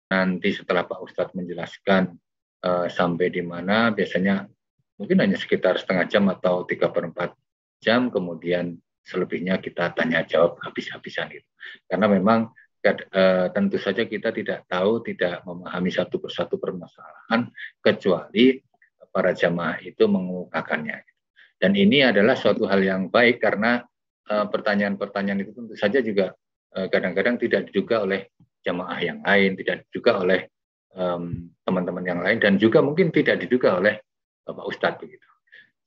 nanti setelah Pak Ustadz menjelaskan sampai di mana, biasanya mungkin hanya sekitar setengah jam atau 3/4 jam, kemudian selebihnya kita tanya jawab habis-habisan gitu. Karena memang tentu saja kita tidak tahu, tidak memahami satu persatu permasalahan kecuali para jamaah itu mengemukakannya. Dan ini adalah suatu hal yang baik karena pertanyaan-pertanyaan itu tentu saja juga kadang-kadang tidak diduga oleh jamaah yang lain, tidak diduga oleh teman-teman yang lain, dan juga mungkin tidak diduga oleh Bapak Ustadz begitu.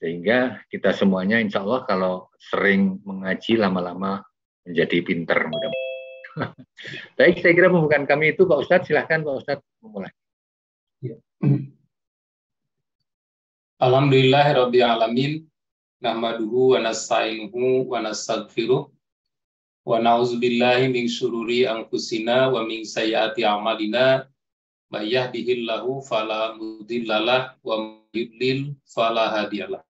Sehingga kita semuanya insya Allah kalau sering mengaji lama-lama menjadi pinter mudah-mudahan. Baik, saya kira pembukaan kami itu Pak Ustadz, silahkan Pak Ustadz memulai. Alhamdulillahirabbil alamin, nahmaduhu wa nasta'inuhu wa nastaghfiruh wa na'udzubillahi min syururi anfusina wa min sayyiati a'malina, may yahdihillahu fala mudhillalah wa may yudlil fala hadiyalah.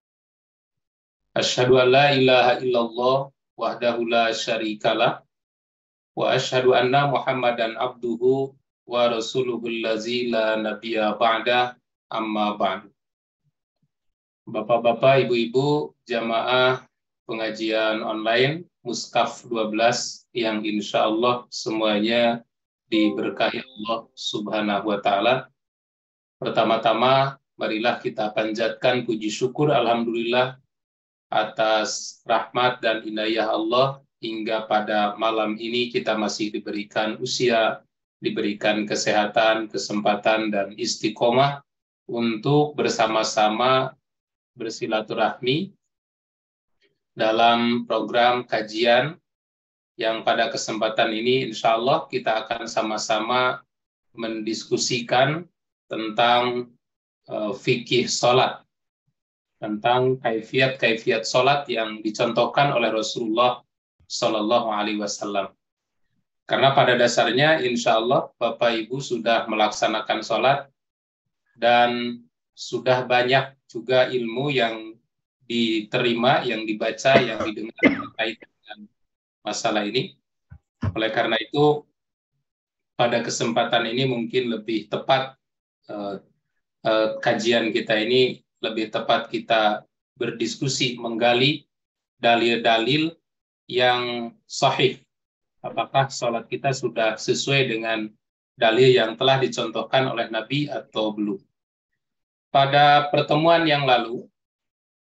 Asyhadu an la ilaha illallah wahdahu la syarikalah wa asyhadu anna Muhammadan abduhu wa rasuluhul ladzi la nabiyya ba'da, amma ba'du. Bapak-bapak, ibu-ibu, jamaah pengajian online Muskaf 12 yang insya Allah semuanya diberkahi Allah Subhanahu wa Ta'ala. Pertama-tama, marilah kita panjatkan puji syukur alhamdulillah atas rahmat dan inayah Allah hingga pada malam ini kita masih diberikan usia, diberikan kesehatan, kesempatan, dan istiqomah untuk bersama-sama bersilaturahmi dalam program kajian yang pada kesempatan ini insya Allah kita akan sama-sama mendiskusikan tentang fikih sholat, tentang kaifiat sholat yang dicontohkan oleh Rasulullah Shallallahu Alaihi Wasallam. Karena pada dasarnya insya Allah Bapak Ibu sudah melaksanakan sholat dan sudah banyak juga ilmu yang diterima, yang dibaca, yang didengar terkait dengan masalah ini. Oleh karena itu, pada kesempatan ini mungkin lebih tepat kajian kita ini, lebih tepat kita berdiskusi, menggali dalil-dalil yang sahih. Apakah sholat kita sudah sesuai dengan dalil yang telah dicontohkan oleh Nabi atau belum. Pada pertemuan yang lalu,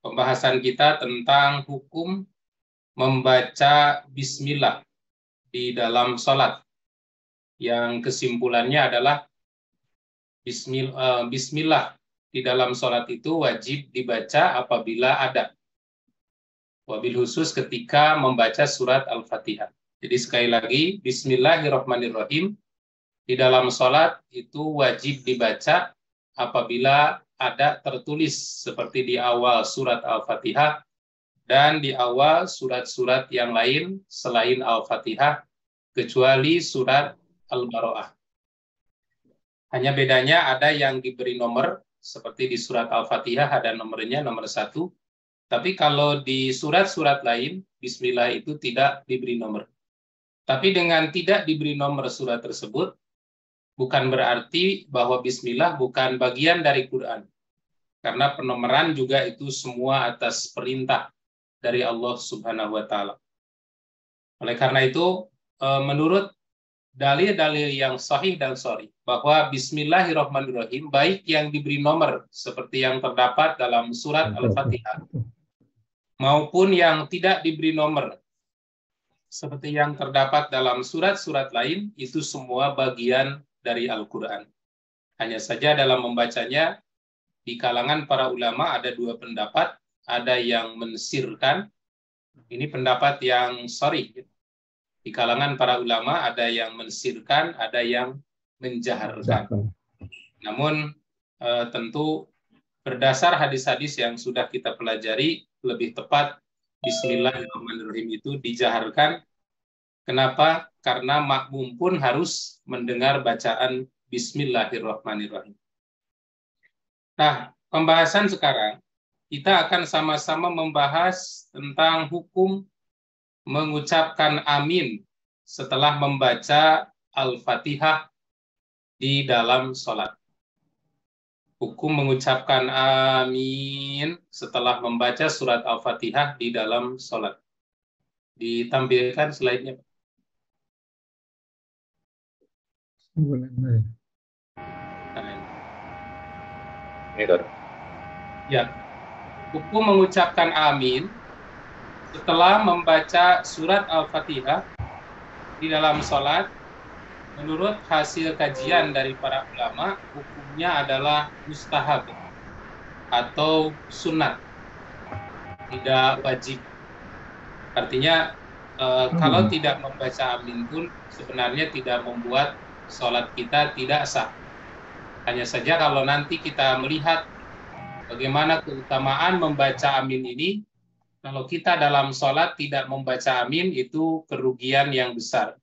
pembahasan kita tentang hukum membaca bismillah di dalam sholat. Yang kesimpulannya adalah bismillah di dalam sholat itu wajib dibaca apabila ada. Wabil khusus ketika membaca surat Al-Fatihah. Jadi sekali lagi, bismillahirrahmanirrahim di dalam sholat itu wajib dibaca apabila ada tertulis seperti di awal surat Al-Fatihah dan di awal surat-surat yang lain selain Al-Fatihah kecuali surat Al-Baro'ah. Hanya bedanya ada yang diberi nomor seperti di surat Al-Fatihah ada nomornya, nomor 1. Tapi kalau di surat-surat lain Bismillah itu tidak diberi nomor. Tapi dengan tidak diberi nomor surat tersebut bukan berarti bahwa bismillah bukan bagian dari Quran. Karena penomoran juga itu semua atas perintah dari Allah Subhanahu wa Ta'ala. Oleh karena itu, menurut dalil-dalil yang sahih dan sahih, bahwa bismillahirrahmanirrahim, baik yang diberi nomor seperti yang terdapat dalam surat Al-Fatihah, maupun yang tidak diberi nomor seperti yang terdapat dalam surat-surat lain, itu semua bagian dari Al-Quran. Hanya saja dalam membacanya, di kalangan para ulama ada dua pendapat, ada yang mensirkan, ini pendapat yang sharih. Di kalangan para ulama ada yang mensirkan, ada yang menjaharkan. Namun tentu berdasar hadis-hadis yang sudah kita pelajari, lebih tepat Bismillahirrahmanirrahim itu dijaharkan. Kenapa? Karena makmum pun harus mendengar bacaan Bismillahirrahmanirrahim. Nah, pembahasan sekarang, kita akan sama-sama membahas tentang hukum mengucapkan amin setelah membaca Al-Fatihah di dalam sholat. Hukum mengucapkan amin setelah membaca surat Al-Fatihah di dalam sholat. Ditampilkan slide-nya. Ya, hukum mengucapkan amin setelah membaca surat Al-Fatihah di dalam sholat. Menurut hasil kajian dari para ulama, hukumnya adalah mustahab atau sunat, tidak wajib. Artinya kalau tidak membaca amin pun sebenarnya tidak membuat sholat kita tidak sah. Hanya saja kalau nanti kita melihat bagaimana keutamaan membaca amin ini, kalau kita dalam sholat tidak membaca amin itu kerugian yang besar.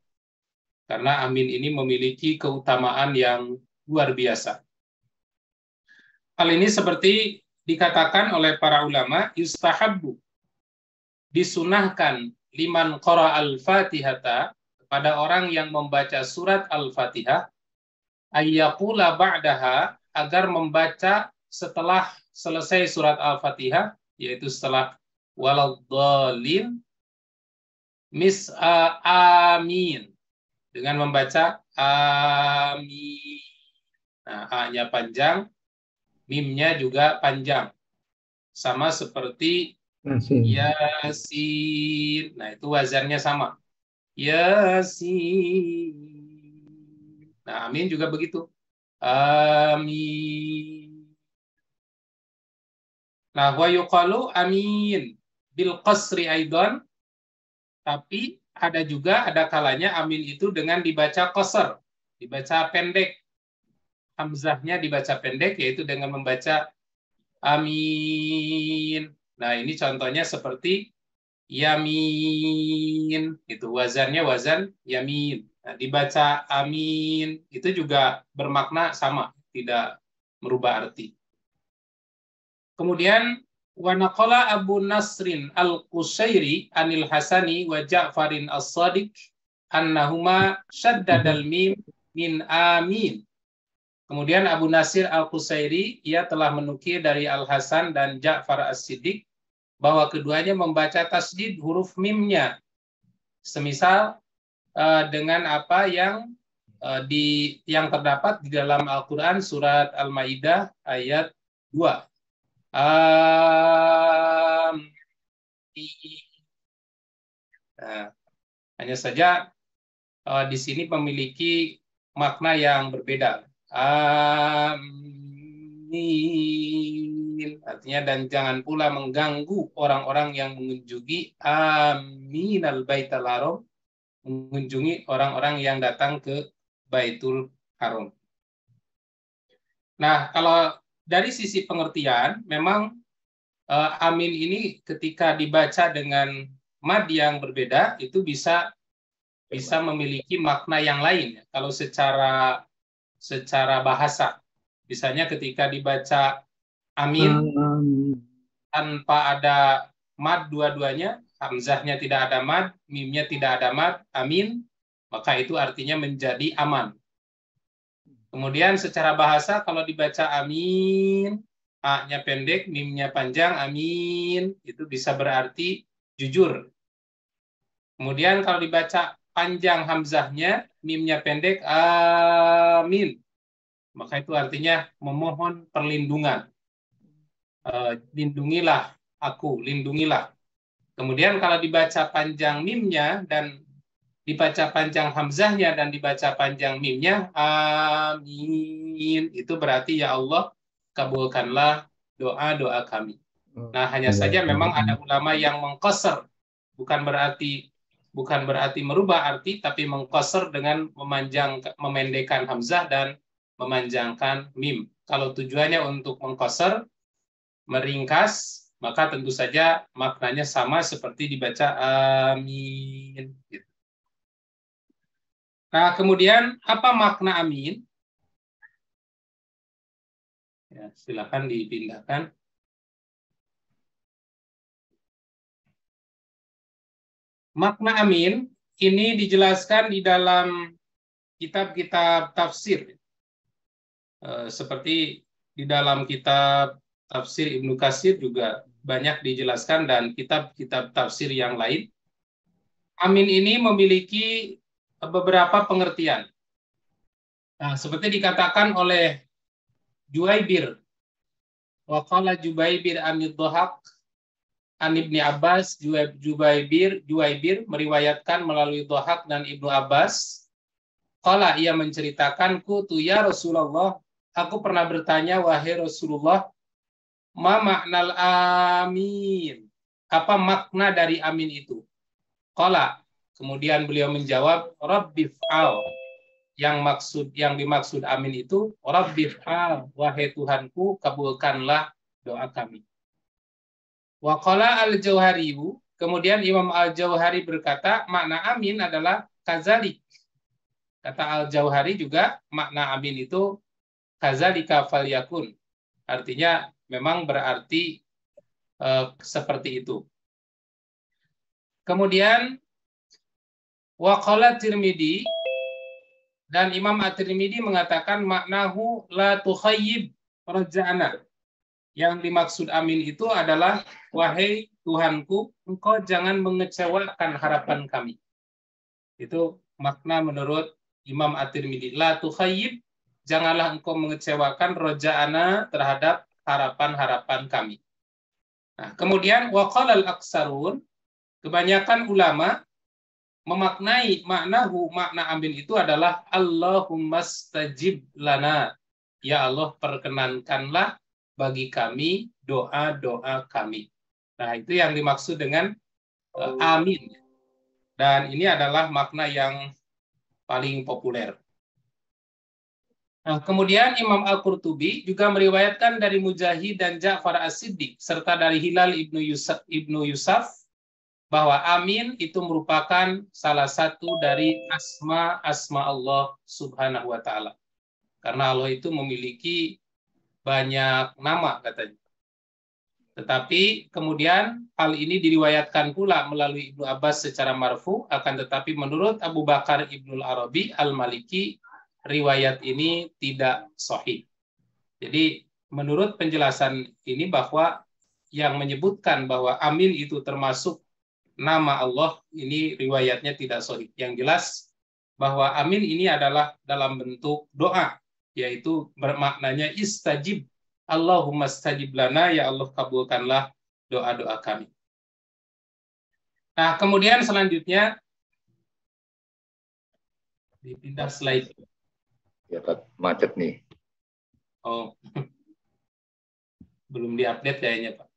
Karena amin ini memiliki keutamaan yang luar biasa. Hal ini seperti dikatakan oleh para ulama, yustahabbu, disunahkan liman qara al-fatihata, pada orang yang membaca surat al-fatihah, ayyaqula ba'daha, agar membaca setelah selesai surat al-fatihah, yaitu setelah waladhdallin, amin, dengan membaca amin. Nah, A-nya panjang, mim-nya juga panjang. Sama seperti Yasin. Nah, itu wazannya sama. Yasin. Nah, amin juga begitu. Amin. Nah, wa yuqalu amin bil qasri aidan. Tapi ada kalanya amin itu dengan dibaca qasar, dibaca pendek. Hamzahnya dibaca pendek, yaitu dengan membaca amin. Nah, ini contohnya seperti yamin, itu wazannya wazan yamin. Nah, dibaca amin itu juga bermakna sama, tidak merubah arti. Kemudian wa naqala Abu Nasrin Al-Qusairi anil Hasani wa Ja'farin As-Sadiq annahuma shaddadal mim min amin. Kemudian Abu Nasir Al-Qusairi, ia telah menukil dari Al-Hasan dan Ja'far As-Siddiq bahwa keduanya membaca tasdid huruf mimnya. Semisal dengan apa yang terdapat di dalam Al-Quran surat Al-Maidah ayat 2. Nah, hanya saja di sini memiliki makna yang berbeda. Amin. Artinya dan jangan pula mengganggu orang-orang yang mengunjungi Aminal Baitul Haram, mengunjungi orang-orang yang datang ke Baitul Haram. Nah, kalau dari sisi pengertian, memang amin ini ketika dibaca dengan mad yang berbeda itu bisa memiliki makna yang lain. Kalau secara bahasa, misalnya ketika dibaca amin tanpa ada mad dua-duanya, hamzahnya tidak ada mad, mimnya tidak ada mad, amin, maka itu artinya menjadi aman. Kemudian secara bahasa kalau dibaca amin, A-nya pendek, mimnya panjang, amin, itu bisa berarti jujur. Kemudian kalau dibaca panjang hamzahnya, mimnya pendek, amin, maka itu artinya memohon perlindungan. Lindungilah aku, lindungilah. Kemudian kalau dibaca panjang mimnya dan dibaca panjang hamzahnya dan dibaca panjang mimnya, amin, itu berarti ya Allah, kabulkanlah doa-doa kami. Nah, hanya saja memang ada ulama yang mengqasar, bukan berarti merubah arti, tapi mengqasar dengan memendekkan hamzah dan memanjangkan mim. Kalau tujuannya untuk mengqasar, meringkas, maka tentu saja maknanya sama seperti dibaca amin. Nah, kemudian apa makna amin? Ya, silakan dipindahkan. Makna amin ini dijelaskan di dalam kitab-kitab tafsir. Seperti di dalam kitab tafsir Ibnu Katsir juga banyak dijelaskan dan kitab-kitab tafsir yang lain. Amin ini memiliki beberapa pengertian. Nah, seperti dikatakan oleh Juwaibir, wa qala Juwaibir an-Dhahak an Ibni Abbas, Juwaibir meriwayatkan melalui Dhahak dan Ibnu Abbas. Qala, ia menceritakan, kutu ya Rasulullah, aku pernah bertanya, wahai Rasulullah, ma maknal amin? Apa makna dari amin itu? Qala, kemudian beliau menjawab, Rabbi fa'al. Yang dimaksud amin itu, Rabbi fa'al, wahai Tuhanku, kabulkanlah doa kami. Wa qala al-Jauhari, kemudian Imam al-Jauhari berkata, makna amin adalah kazalik. Kata al-Jauhari juga, makna amin itu kazalika falyakun. Artinya memang berarti seperti itu. Kemudian waqala Tirmidzi, dan Imam At-Tirmidzi mengatakan maknahu la tukhayyib raja'ana. Yang dimaksud amin itu adalah, wahai Tuhanku, engkau jangan mengecewakan harapan kami. Itu makna menurut Imam At-Tirmidzi. La tukhayyib, janganlah engkau mengecewakan raja'ana, terhadap harapan-harapan kami. Nah, kemudian waqala al-aksarun, kebanyakan ulama memaknai makna amin itu adalah Allahumma stajib lana. Ya Allah, perkenankanlah bagi kami doa-doa kami. Nah, itu yang dimaksud dengan amin. Dan ini adalah makna yang paling populer. Nah, kemudian Imam Al-Qurtubi juga meriwayatkan dari Mujahid dan Ja'far As-Siddiq serta dari Hilal Ibnu Yusaf bahwa amin itu merupakan salah satu dari asma Allah Subhanahu wa taala. Karena Allah itu memiliki banyak nama katanya. Tetapi kemudian hal ini diriwayatkan pula melalui Ibnu Abbas secara marfu, akan tetapi menurut Abu Bakar Ibnul Arabi Al-Maliki, riwayat ini tidak sahih. Jadi menurut penjelasan ini bahwa yang menyebutkan bahwa amin itu termasuk nama Allah, ini riwayatnya tidak sahih. Yang jelas bahwa amin ini adalah dalam bentuk doa, yaitu bermaknanya istajib, Allahumma stajib lana, ya Allah kabulkanlah doa-doa kami. Nah, kemudian selanjutnya dipindah slide. Ya, Pak, macet nih. Oh, belum diupdate kayaknya, Pak.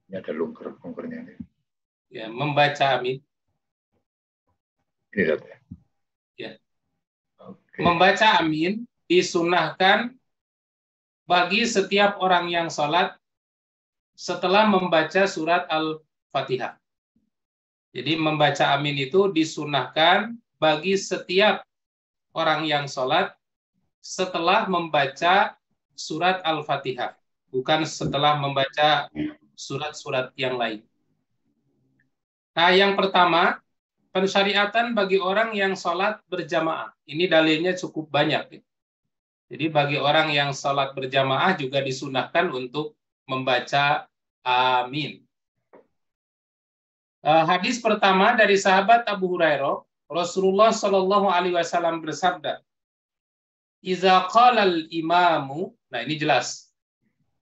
Ini ada lungker-lungkernya nih. Ya, membaca amin. Ini lihat. Ya. Oke. Membaca amin disunahkan bagi setiap orang yang sholat setelah membaca surat Al-Fatihah. Jadi membaca amin itu disunahkan bagi setiap orang yang sholat setelah membaca surat Al-Fatihah, bukan setelah membaca surat-surat yang lain. Nah, yang pertama, pensyariatan bagi orang yang sholat berjamaah. Ini dalilnya cukup banyak. Jadi bagi orang yang sholat berjamaah juga disunahkan untuk membaca amin. Hadis pertama dari sahabat Abu Hurairah, Rasulullah Shallallahu Alaihi Wasallam bersabda, "Iza qalal imamu," nah ini jelas.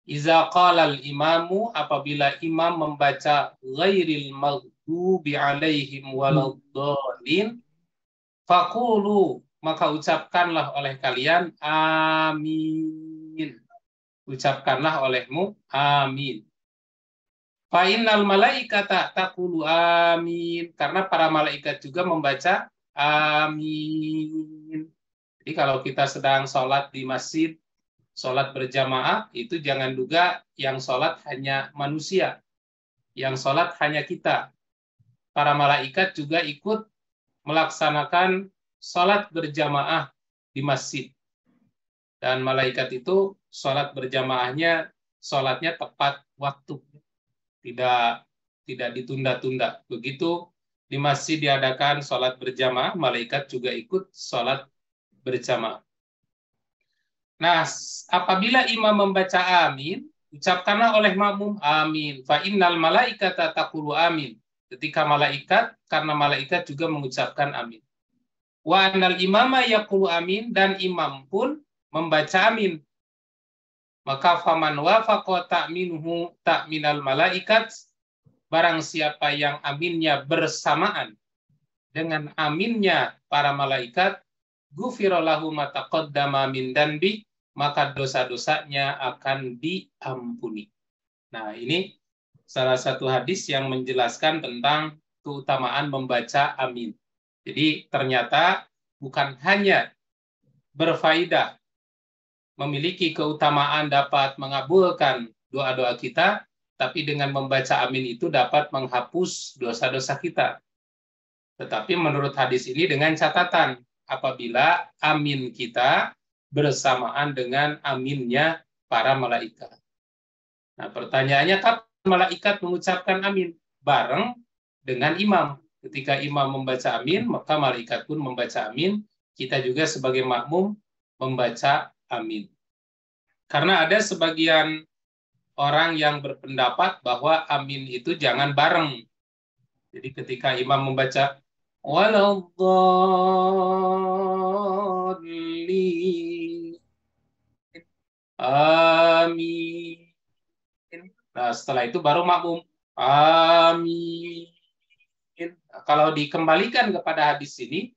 "Iza qalal imamu," apabila imam membaca ghairil maghdubi alaihim waladdallin, faqulu, maka ucapkanlah oleh kalian amin. Ucapkanlah olehmu amin. Fa innal malaikata taqulu amin, karena para malaikat juga membaca amin. Jadi kalau kita sedang sholat di masjid, sholat berjamaah, itu jangan duga yang sholat hanya manusia, yang sholat hanya kita. Para malaikat juga ikut melaksanakan sholat berjamaah di masjid. Dan malaikat itu sholat berjamaahnya, sholatnya tepat waktu. Tidak tidak ditunda-tunda. Begitu di masjid diadakan sholat berjamaah, malaikat juga ikut sholat berjamaah. Nah, apabila imam membaca amin, ucapkanlah oleh makmum amin. Fa innal malaikata taqulu amin. Ketika malaikat, karena malaikat juga mengucapkan amin. Wa anal imama yaqulu amin, dan imam pun membaca amin. Maka faman wafaqa ta'minuhu ta'minal malaikat, barang siapa yang aminnya bersamaan dengan aminnya para malaikat, ghufira lahu ma taqaddama min danbi, maka dosa-dosanya akan diampuni. Nah, ini salah satu hadis yang menjelaskan tentang keutamaan membaca amin. Jadi ternyata bukan hanya berfaedah, memiliki keutamaan dapat mengabulkan doa-doa kita, tapi dengan membaca amin itu dapat menghapus dosa-dosa kita. Tetapi menurut hadis ini dengan catatan, apabila amin kita bersamaan dengan aminnya para malaikat. Nah, pertanyaannya, kapan malaikat mengucapkan amin? Bareng dengan imam. Ketika imam membaca amin, maka malaikat pun membaca amin. Kita juga sebagai makmum membaca amin. Karena ada sebagian orang yang berpendapat bahwa amin itu jangan bareng. Jadi ketika imam membaca waladhdallin, amin. Nah, setelah itu baru makmum amin. Nah, kalau dikembalikan kepada hadis ini,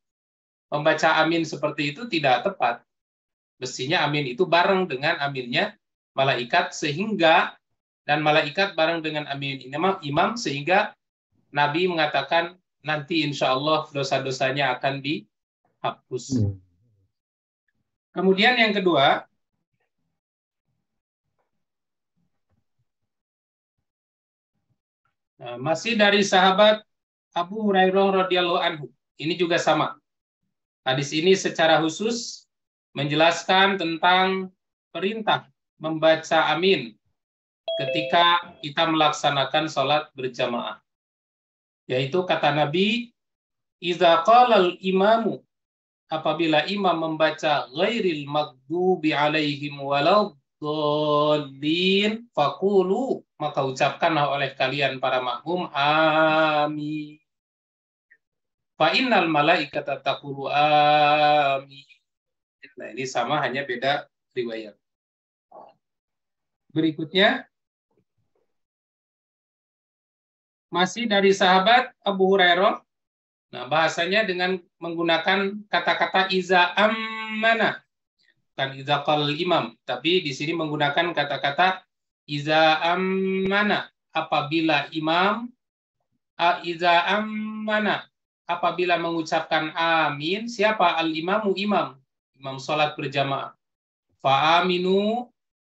membaca amin seperti itu tidak tepat. Mestinya amin itu bareng dengan aminnya malaikat, sehingga dan malaikat bareng dengan amin imam, sehingga Nabi mengatakan nanti insya Allah dosa-dosanya akan dihapus. Kemudian yang kedua, masih dari sahabat Abu Hurairah radhiyallahu anhu. Ini juga sama. Hadis ini secara khusus menjelaskan tentang perintah membaca amin ketika kita melaksanakan sholat berjamaah. Yaitu kata Nabi, "Idza qalal imamu", apabila imam membaca ghairil maghdubi alaihim waladdallin, faqulu, maka ucapkanlah oleh kalian para makmum amin. Fa innal malaikata taqulu amin. Nah, ini sama, hanya beda riwayat. Berikutnya, masih dari sahabat Abu Hurairah. Nah, bahasanya dengan menggunakan kata-kata iza ammana, bukan iza qal imam, tapi di sini menggunakan kata-kata iza ammana, apabila imam, iza ammana, apabila mengucapkan amin, siapa? Al-imamu, imam sholat berjamaah. Fa aminu,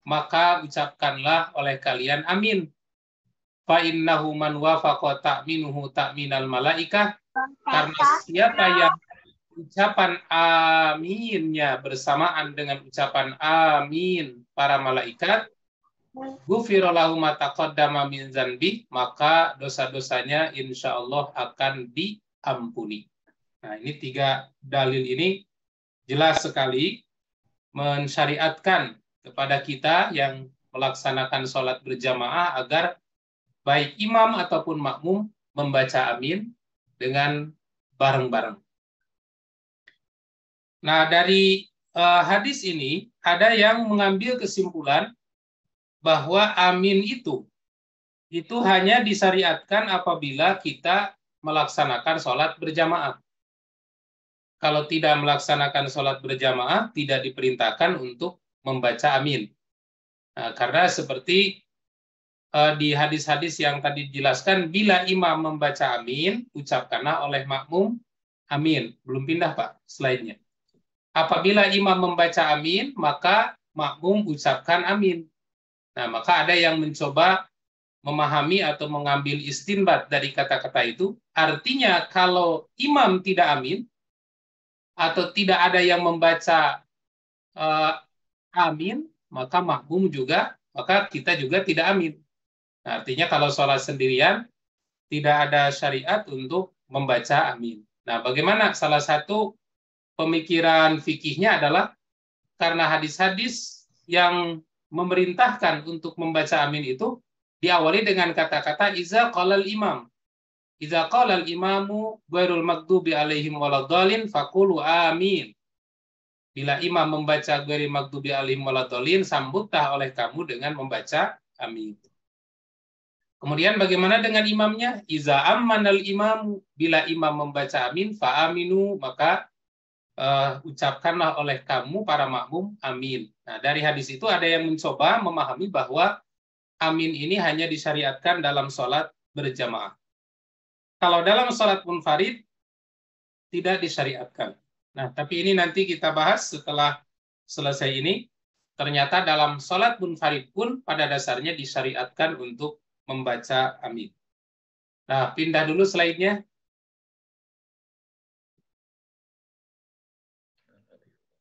maka ucapkanlah oleh kalian amin. Fa innahu man wafaqa ta'minuhu ta'minal malaikah, karena siapa yang ucapan aminnya bersamaan dengan ucapan amin para malaikat, ghufira lahu ma taqaddama min dzanbi, maka dosa-dosanya insya Allah akan diampuni. Nah, ini 3 dalil ini jelas sekali mensyariatkan kepada kita yang melaksanakan sholat berjamaah agar baik imam ataupun makmum membaca amin dengan bareng-bareng. Nah, dari hadis ini ada yang mengambil kesimpulan bahwa amin itu hanya disyariatkan apabila kita melaksanakan sholat berjamaah. Kalau tidak melaksanakan sholat berjamaah, tidak diperintahkan untuk membaca amin. Nah, karena seperti di hadis-hadis yang tadi dijelaskan, bila imam membaca amin, ucapkanlah oleh makmum amin. Belum pindah, Pak, slide-nya. Apabila imam membaca amin, maka makmum ucapkan amin. Nah, maka ada yang mencoba memahami atau mengambil istinbat dari kata-kata itu. Artinya, kalau imam tidak amin, atau tidak ada yang membaca amin, maka makmum juga, maka kita juga tidak amin. Nah, artinya kalau sholat sendirian, tidak ada syariat untuk membaca amin. Nah, bagaimana? Salah satu pemikiran fikihnya adalah karena hadis-hadis yang memerintahkan untuk membaca amin itu diawali dengan kata-kata iza qalal imam. Iza qalal imamu ghairul maghdubi alaihim waladhdallin faqulu amin. Bila imam membaca ghairil maghdubi alaihim waladhdallin, sambutlah oleh kamu dengan membaca amin. Kemudian bagaimana dengan imamnya? Iza ammanal imamu, bila imam membaca amin fa aminu, maka ucapkanlah oleh kamu para makmum amin. Nah, dari hadis itu ada yang mencoba memahami bahwa amin ini hanya disyariatkan dalam sholat berjamaah. Kalau dalam sholat munfarid tidak disyariatkan. Nah, tapi ini nanti kita bahas setelah selesai ini. Ternyata dalam sholat munfarid pun pada dasarnya disyariatkan untuk membaca amin. Nah, pindah dulu slide-nya.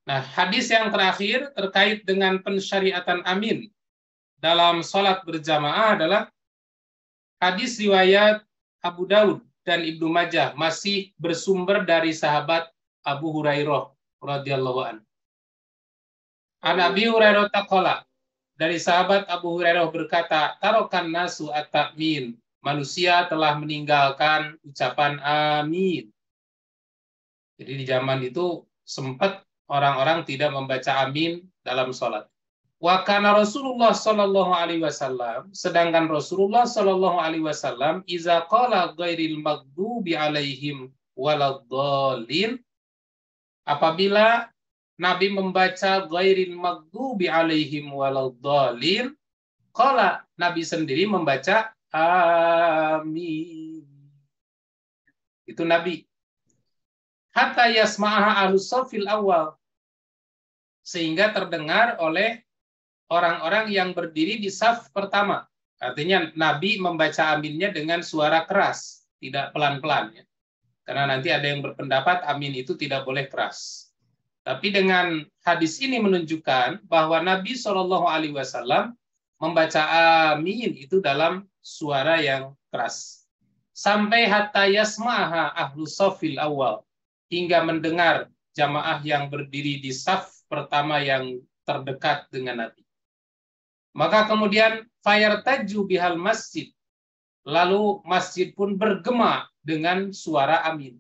Nah, hadis yang terakhir terkait dengan pensyariatan amin dalam sholat berjamaah adalah hadis riwayat Abu Daud dan Ibnu Majah, masih bersumber dari sahabat Abu Hurairah radhiyallahu anhu. An Abi Hurairah taqala, dari sahabat Abu Hurairah berkata, tarokan nasu at-ta'min, manusia telah meninggalkan ucapan amin. Jadi di zaman itu sempat orang-orang tidak membaca amin dalam sholat. Wa kana Rasulullah sallallahu alaihi wasallam, sedangkan Rasulullah sallallahu alaihi wasallam iza qala ghairil maghdubi alaihim waladdallin, apabila Nabi membaca ghairil maghdubi alaihim waladdallin, qala, Nabi sendiri membaca amin. Itu Nabi. Hatta yasma'aha ahlus shafil awal, sehingga terdengar oleh orang-orang yang berdiri di saf pertama. Artinya Nabi membaca aminnya dengan suara keras, tidak pelan-pelan. Ya. Karena nanti ada yang berpendapat amin itu tidak boleh keras. Tapi dengan hadis ini menunjukkan bahwa Nabi SAW membaca amin itu dalam suara yang keras. Sampai hatta yasma'aha ahlus shafil awal, hingga mendengar jamaah yang berdiri di saf pertama yang terdekat dengan Nabi. Maka kemudian fayartaju bihal masjid, lalu masjid pun bergema dengan suara amin.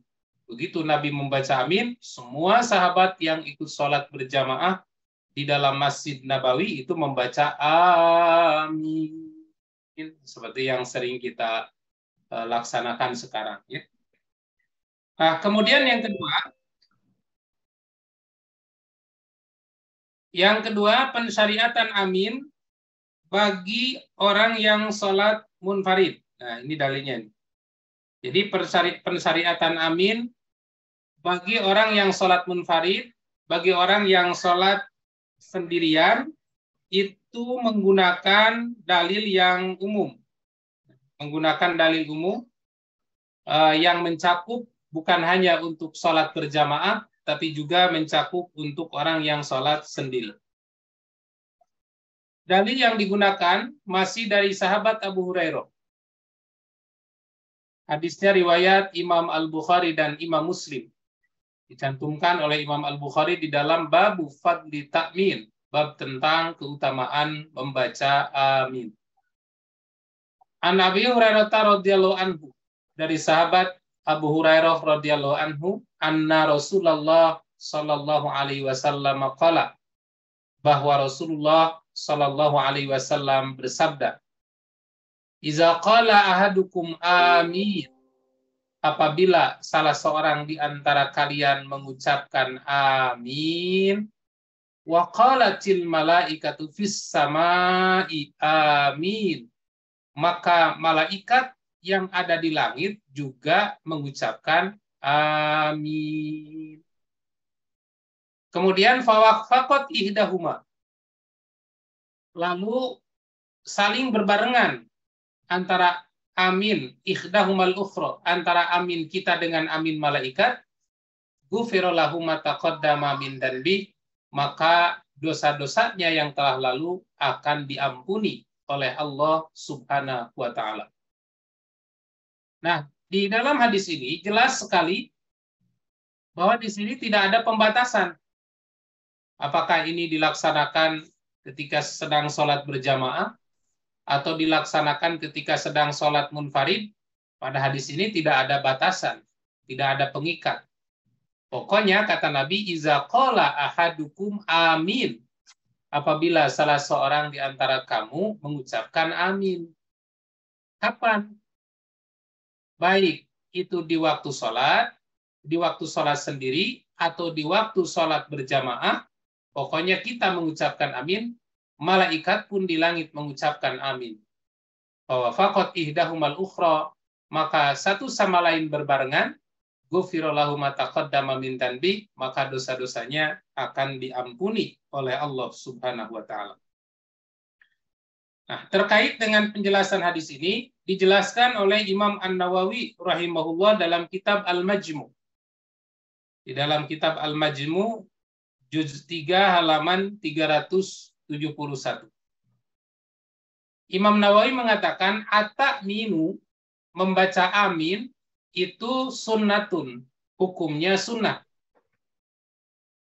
Begitu Nabi membaca amin, semua sahabat yang ikut sholat berjamaah di dalam Masjid Nabawi itu membaca amin. Seperti yang sering kita laksanakan sekarang. Ya. Nah, kemudian yang kedua pensyariatan amin bagi orang yang sholat munfarid. Nah, ini dalilnya. Jadi pensyariatan amin bagi orang yang sholat munfarid, bagi orang yang sholat sendirian, itu menggunakan dalil yang umum. Menggunakan dalil umum yang mencakup bukan hanya untuk sholat berjamaah, tapi juga mencakup untuk orang yang sholat sendiri. Dalil yang digunakan masih dari sahabat Abu Hurairah. Hadisnya riwayat Imam Al-Bukhari dan Imam Muslim. Dicantumkan oleh Imam Al-Bukhari di dalam Babu Fadli Ta'min, bab tentang keutamaan membaca amin. An Abi Hurairah radhiyallahu anhu, dari sahabat Abu Hurairah radhiyallahu anhu, anna Rasulullah sallallahu alaihi wasallam qala, bahwa Rasulullah sallallahu alaihi wasallam bersabda, iza qala ahadukum amin, apabila salah seorang di antara kalian mengucapkan amin, wa qalatil malaikatu fis samai amin, maka malaikat yang ada di langit juga mengucapkan amin. Kemudian fawaqfaqat ihdahuma, lalu saling berbarengan antara amin ikhdahumal ukhra, antara amin kita dengan amin malaikat, ghufira lahu ma taqaddama min danbi, maka dosa-dosanya yang telah lalu akan diampuni oleh Allah Subhanahu wa taala. Nah, di dalam hadis ini jelas sekali bahwa di sini tidak ada pembatasan. Apakah ini dilaksanakan ketika sedang sholat berjamaah atau dilaksanakan ketika sedang sholat munfarid? Pada hadis ini tidak ada batasan, tidak ada pengikat. Pokoknya kata Nabi, iza qala ahadukum amin. Apabila salah seorang di antara kamu mengucapkan amin. Kapan? Baik itu di waktu sholat sendiri, atau di waktu sholat berjamaah, pokoknya kita mengucapkan amin, malaikat pun di langit mengucapkan amin. Bahwa faqat ihdahumal ukhra, maka satu sama lain berbarengan, ghufira lahu ma taqaddama min dhanbi, maka dosa-dosanya akan diampuni oleh Allah Subhanahu wa taala. Nah, terkait dengan penjelasan hadis ini dijelaskan oleh Imam An-Nawawi rahimahullah dalam kitab Al-Majmu'. Di dalam kitab Al-Majmu' juz 3 halaman 371. Imam Nawawi mengatakan at-ta'minu, membaca amin itu sunnatun, hukumnya sunnah.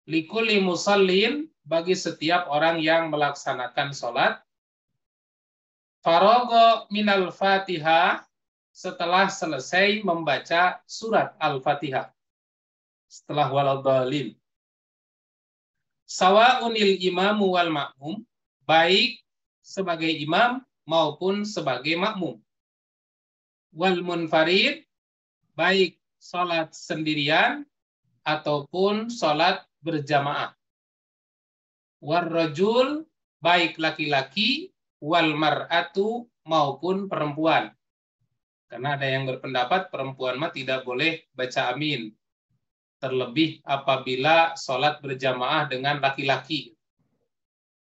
Likulli musallin, bagi setiap orang yang melaksanakan sholat. Faragha minal Fatihah, setelah selesai membaca surat Al-Fatihah. Setelah waladhdallin. Sawa'unil imamu wal ma'mum, baik sebagai imam maupun sebagai makmum. Wal munfarid, baik salat sendirian ataupun salat berjamaah. War rajul, baik laki-laki, wal mar'atu, maupun perempuan. Karena ada yang berpendapat perempuan mah tidak boleh baca amin. Terlebih apabila sholat berjamaah dengan laki-laki.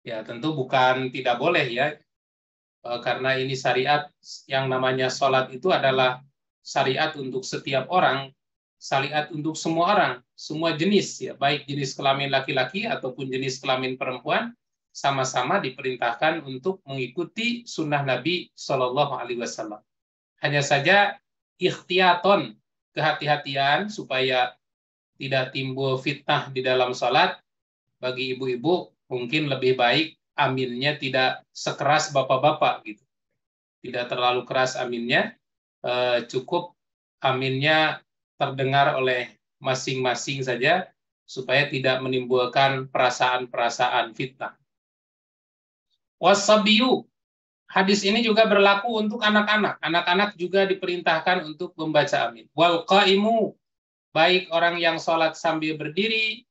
Ya tentu bukan tidak boleh ya. Karena ini syariat, yang namanya sholat itu adalah syariat untuk setiap orang. Syariat untuk semua orang, semua jenis ya, baik jenis kelamin laki-laki ataupun jenis kelamin perempuan, sama-sama diperintahkan untuk mengikuti sunnah Nabi Shallallahu Alaihi Wasallam. Hanya saja ikhtiyaton, kehati-hatian supaya tidak timbul fitnah di dalam sholat. Bagi ibu-ibu mungkin lebih baik aminnya tidak sekeras bapak-bapak gitu, tidak terlalu keras aminnya, cukup aminnya terdengar oleh masing-masing saja supaya tidak menimbulkan perasaan-perasaan fitnah. Wasabiyu, hadis ini juga berlaku untuk anak-anak. Anak-anak juga diperintahkan untuk membaca amin. Wal qaimu, baik orang yang sholat sambil berdiri,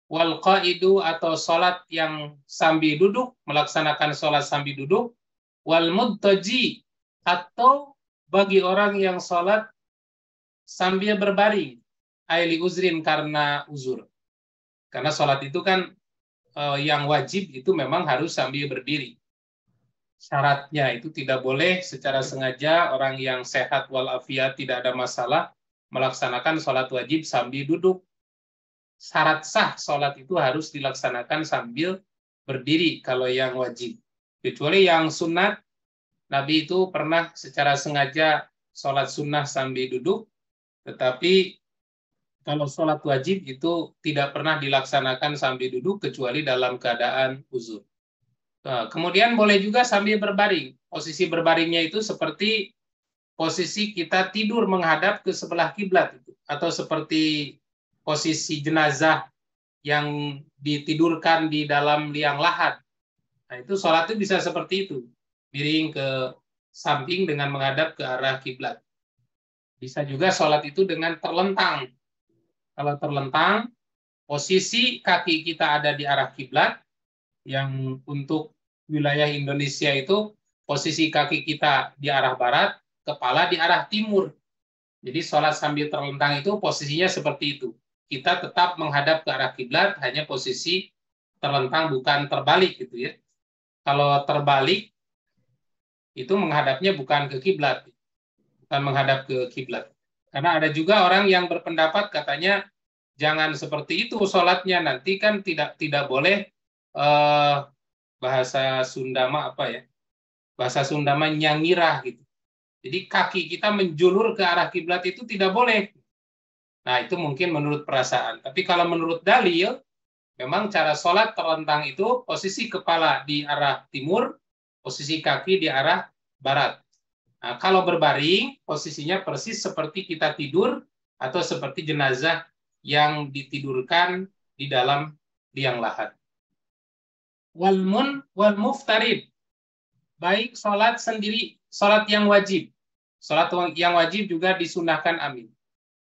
wal qaidu, atau sholat yang sambil duduk, melaksanakan sholat sambil duduk, wal muttaji, atau bagi orang yang sholat sambil berbaring, aili uzrin, karena uzur. Karena sholat itu kan yang wajib itu memang harus sambil berdiri. Syaratnya itu tidak boleh secara sengaja orang yang sehat walafiat tidak ada masalah melaksanakan sholat wajib sambil duduk. Syarat sah sholat itu harus dilaksanakan sambil berdiri kalau yang wajib. Kecuali yang sunat, Nabi itu pernah secara sengaja sholat sunnah sambil duduk, tetapi kalau sholat wajib itu tidak pernah dilaksanakan sambil duduk kecuali dalam keadaan uzur. Nah, kemudian boleh juga sambil berbaring. Posisi berbaringnya itu seperti posisi kita tidur menghadap ke sebelah kiblat, atau seperti posisi jenazah yang ditidurkan di dalam liang lahat. Nah, itu sholat itu bisa seperti itu, miring ke samping dengan menghadap ke arah kiblat. Bisa juga sholat itu dengan terlentang. Kalau terlentang, posisi kaki kita ada di arah kiblat, yang untuk wilayah Indonesia itu posisi kaki kita di arah barat, kepala di arah timur. Jadi sholat sambil terlentang itu posisinya seperti itu. Kita tetap menghadap ke arah kiblat, hanya posisi terlentang, bukan terbalik gitu ya. Kalau terbalik itu menghadapnya bukan ke kiblat, bukan menghadap ke kiblat. Karena ada juga orang yang berpendapat katanya jangan seperti itu sholatnya, nanti kan tidak boleh bahasa Sunda apa ya? Bahasa Sunda nyangirah gitu. Jadi kaki kita menjulur ke arah kiblat itu tidak boleh. Nah, itu mungkin menurut perasaan. Tapi kalau menurut dalil, memang cara sholat terlentang itu posisi kepala di arah timur, posisi kaki di arah barat. Nah, kalau berbaring, posisinya persis seperti kita tidur atau seperti jenazah yang ditidurkan di dalam liang lahat. Wal muftarid, baik sholat sendiri, sholat yang wajib. Sholat yang wajib juga disunahkan amin.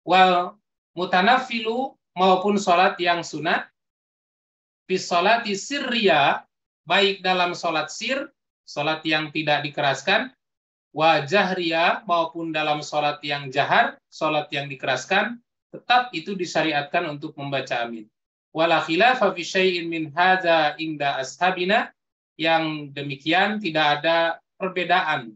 Wal mutanafilu, maupun sholat yang sunat. Bis sholati sirriya, baik dalam sholat sir, sholat yang tidak dikeraskan. Wa jahriya, maupun dalam sholat yang jahar, sholat yang dikeraskan, tetap itu disyariatkan untuk membaca amin. Wala khilafa fi syai'in min hadza inda ashabina, yang demikian tidak ada perbedaan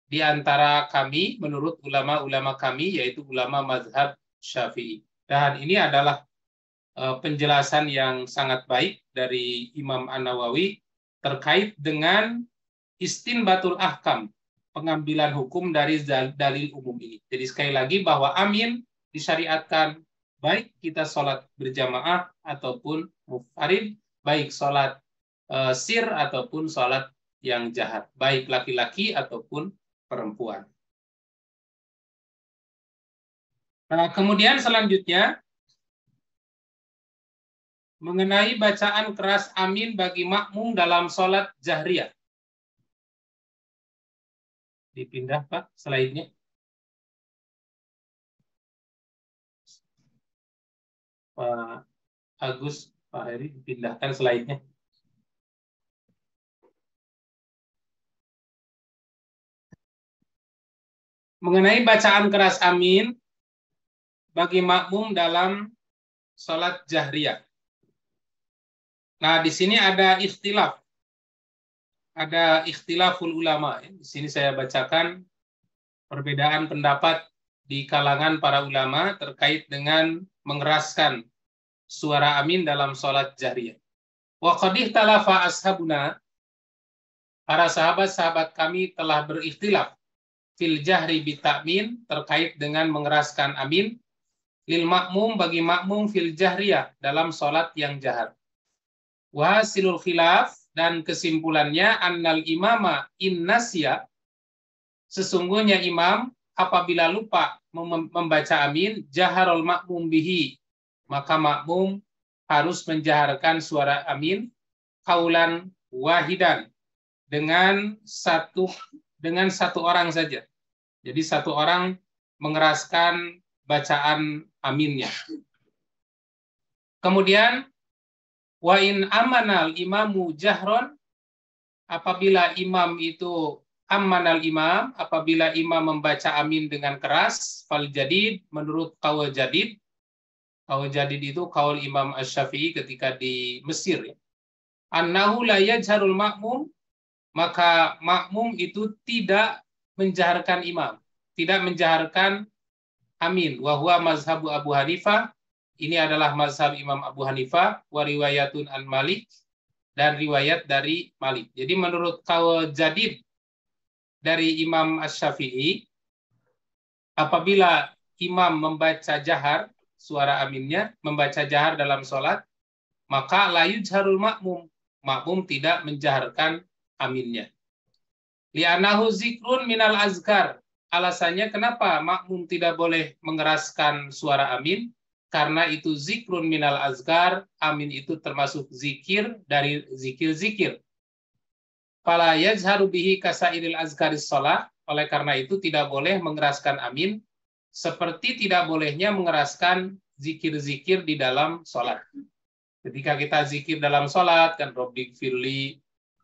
di antara kami menurut ulama-ulama kami, yaitu ulama mazhab Syafi'i. Dan ini adalah penjelasan yang sangat baik dari Imam An-Nawawi terkait dengan istinbatul ahkam, pengambilan hukum dari dalil umum ini. Jadi sekali lagi bahwa amin disyariatkan baik kita sholat berjamaah ataupun mufarid, baik sholat sir ataupun sholat yang jahat, baik laki-laki ataupun perempuan. Nah, kemudian selanjutnya mengenai bacaan keras amin bagi makmum dalam sholat jahriyah. Dipindah Pak slide-nya. Pak Agus, Pak Heri, dipindahkan slide-nya. Mengenai bacaan keras amin bagi makmum dalam sholat jahriyah. Nah, di sini ada ikhtilaf. Ada ikhtilaful ulama. Di sini saya bacakan perbedaan pendapat di kalangan para ulama terkait dengan mengeraskan suara amin dalam sholat jahriyah. Wa qad ikhtalafa ashabuna, para sahabat-sahabat kami telah berikhtilaf fil jahri bita'min, terkait dengan mengeraskan amin, lil makmum, bagi makmum, fil jahriyah, dalam sholat yang jahar. Wa hasilul khilaf, dan kesimpulannya, annal imama in nasya, sesungguhnya imam apabila lupa membaca amin, jaharul makmum bihi, maka makmum harus menjaharkan suara amin qaulan wahidan, dengan satu orang saja. Jadi satu orang mengeraskan bacaan aminnya. Kemudian wa in amanal imamu jahron, apabila imam itu amanal imam, apabila imam membaca amin dengan keras, fal jadid, menurut qaul jadid. Qaul jadid itu qaul Imam Asy-Syafi'i ketika di Mesir, ya. Annahu la yajharul makmum, maka makmum itu tidak menjaharkan imam, tidak menjaharkan amin. Wa huwa mazhabu Abu Hanifah, ini adalah mazhab Imam Abu Hanifah, wa riwayatun an Malik, dan riwayat dari Malik. Jadi menurut qaul jadid dari Imam Asy-Syafi'i, apabila imam membaca jahar suara aminnya, membaca jahar dalam sholat, maka la yujharul makmum, makmum tidak menjaharkan aminnya. Li'anahu zikrun minal azkar, alasannya kenapa makmum tidak boleh mengeraskan suara amin, karena itu zikrun minal azkar, amin itu termasuk zikir dari zikir-zikir. Fala yajharu bihi kasairil azkaris shalah, oleh karena itu tidak boleh mengeraskan amin seperti tidak bolehnya mengeraskan zikir-zikir di dalam sholat. Ketika kita zikir dalam sholat, kan Robbi firli,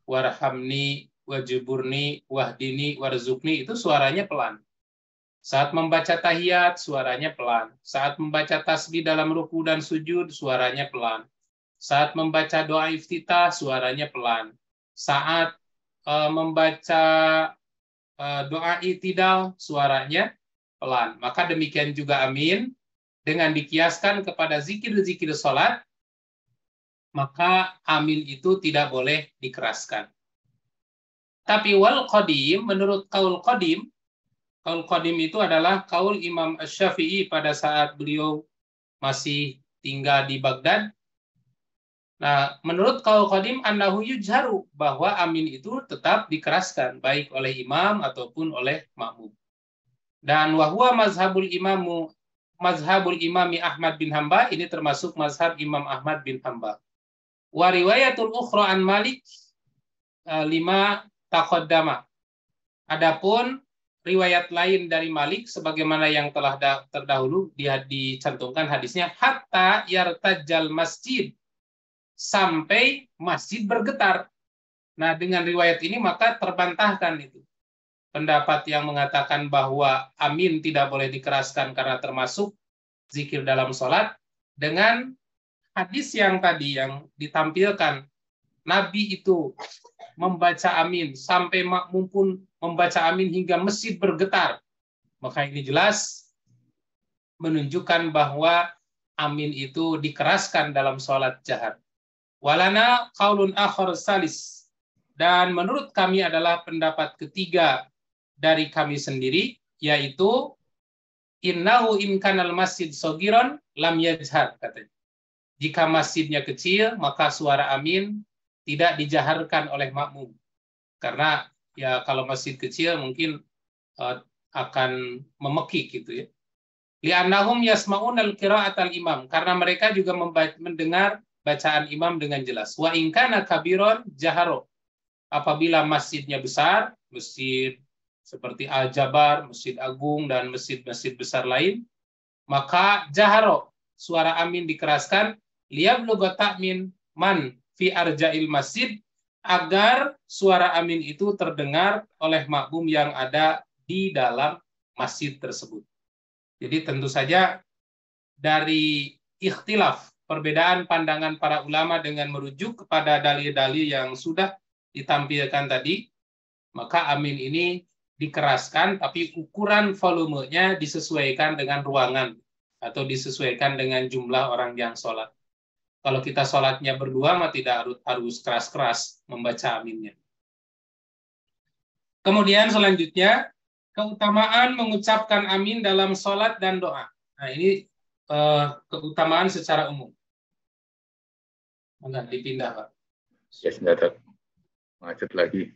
warhamni, wajiburni, wahdini, warzukni, itu suaranya pelan. Saat membaca tahiyat, suaranya pelan. Saat membaca tasbih dalam ruku dan sujud, suaranya pelan. Saat membaca doa iftitah, suaranya pelan. Saat membaca doa itidal, suaranya pelan. Maka demikian juga amin, dengan dikiaskan kepada zikir-zikir sholat, maka amin itu tidak boleh dikeraskan. Tapi wal qadim, menurut qaul qadim, Kaul qadim itu adalah kaul Imam Asy-Syafi'i pada saat beliau masih tinggal di Baghdad. Nah, menurut kaul qadim annahu yujharu, bahwa amin itu tetap dikeraskan baik oleh imam ataupun oleh makmum. Dan wahwa mazhabul imami Ahmad bin Hanbal, ini termasuk mazhab Imam Ahmad bin Hanbal. Wa riwayatul ukhra an Malik lima taqaddama. Adapun riwayat lain dari Malik sebagaimana yang telah terdahulu dicantumkan hadisnya, hatta yartajal masjid, sampai masjid bergetar. Nah, dengan riwayat ini maka terbantahkan itu pendapat yang mengatakan bahwa amin tidak boleh dikeraskan karena termasuk zikir dalam sholat, dengan hadis yang tadi yang ditampilkan, Nabi itu membaca amin sampai makmum pun membaca amin hingga masjid bergetar. Maka ini jelas menunjukkan bahwa amin itu dikeraskan dalam sholat jahar. Walana qaulun akhar salis, dan menurut kami adalah pendapat ketiga dari kami sendiri, yaitu innahu in kanal masjid sogiron lam yajhar, katanya. Jika masjidnya kecil, maka suara amin tidak dijaharkan oleh makmum. Karena ya kalau masjid kecil mungkin akan memekik gitu ya. Li'annahum yasma'unal qira'atal imam, karena mereka juga mendengar bacaan imam dengan jelas. Wa in kana kabiron jaharo, apabila masjidnya besar, masjid seperti Al-Jabar, Masjid Agung, dan masjid-masjid besar lain, maka jaharo, suara amin dikeraskan, liyablugha ta'min man fi arja'il masjid, agar suara amin itu terdengar oleh makmum yang ada di dalam masjid tersebut. Jadi tentu saja dari ikhtilaf, perbedaan pandangan para ulama dengan merujuk kepada dalil-dalil yang sudah ditampilkan tadi, maka amin ini dikeraskan, tapi ukuran volumenya disesuaikan dengan ruangan atau disesuaikan dengan jumlah orang yang sholat. Kalau kita sholatnya berdua, mah tidak harus keras-keras membaca aminnya. Kemudian selanjutnya, keutamaan mengucapkan amin dalam sholat dan doa. Nah, ini keutamaan secara umum. Enggak dipindah, Pak. Ya, sebentar. Macet lagi.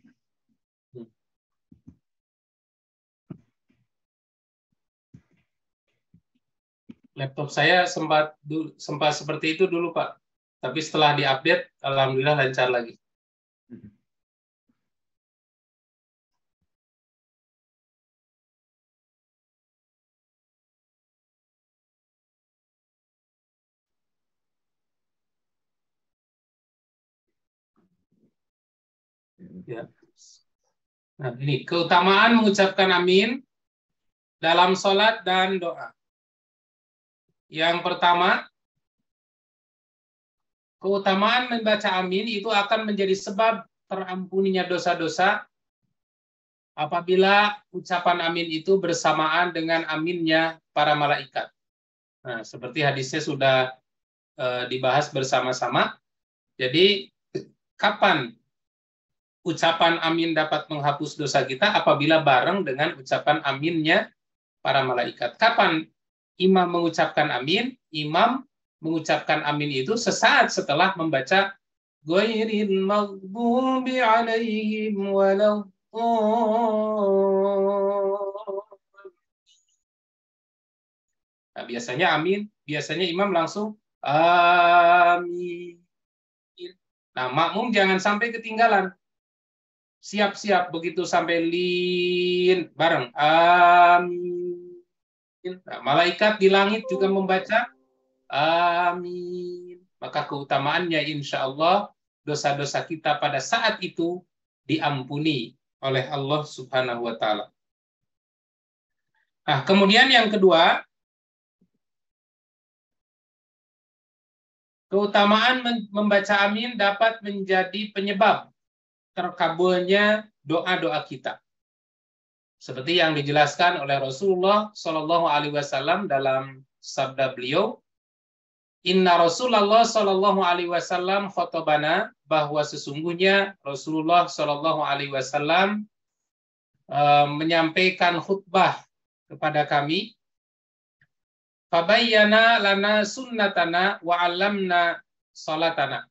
Laptop saya sempat seperti itu dulu, Pak. Tapi setelah diupdate, alhamdulillah lancar lagi. Ya. Nah, ini keutamaan mengucapkan amin dalam sholat dan doa. Yang pertama, keutamaan membaca amin itu akan menjadi sebab terampuninya dosa-dosa apabila ucapan amin itu bersamaan dengan aminnya para malaikat. Nah, seperti hadisnya sudah dibahas bersama-sama. Jadi, kapan ucapan amin dapat menghapus dosa kita? Apabila bareng dengan ucapan aminnya para malaikat. Kapan imam mengucapkan amin? Imam mengucapkan amin itu sesaat setelah membaca ghairil maghdubi alaihim waladhdallin. Nah, biasanya imam langsung amin. Nah, makmum jangan sampai ketinggalan. Siap-siap begitu sampai lin bareng amin. Nah, malaikat di langit juga membaca amin. Maka keutamaannya insya Allah dosa-dosa kita pada saat itu diampuni oleh Allah Subhanahu wa Ta'ala. Nah, kemudian yang kedua, keutamaan membaca amin dapat menjadi penyebab terkabulnya doa-doa kita. Seperti yang dijelaskan oleh Rasulullah Shallallahu Alaihi Wasallam dalam sabda beliau, Inna Rasulullah Shallallahu Alaihi Wasallam khotobana, bahwa sesungguhnya Rasulullah Shallallahu Alaihi Wasallam menyampaikan khutbah kepada kami. Fabayyana lana sunnatana wa 'allamna salatana.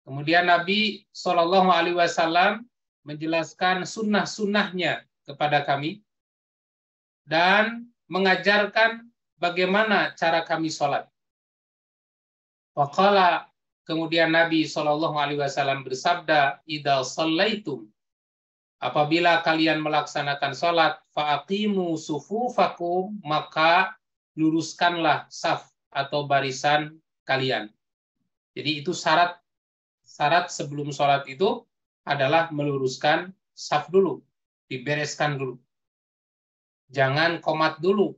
Kemudian Nabi Shallallahu Alaihi Wasallam menjelaskan sunnah-sunnahnya kepada kami dan mengajarkan bagaimana cara kami sholat. Waqala, kemudian Nabi Shallallahu Alaihi Wasallam bersabda, "Idza shallaitum, apabila kalian melaksanakan sholat, faaqimu sufufakum, maka luruskanlah saf atau barisan kalian." Jadi itu syarat sebelum sholat itu adalah meluruskan saf dulu, dibereskan dulu. Jangan komat dulu.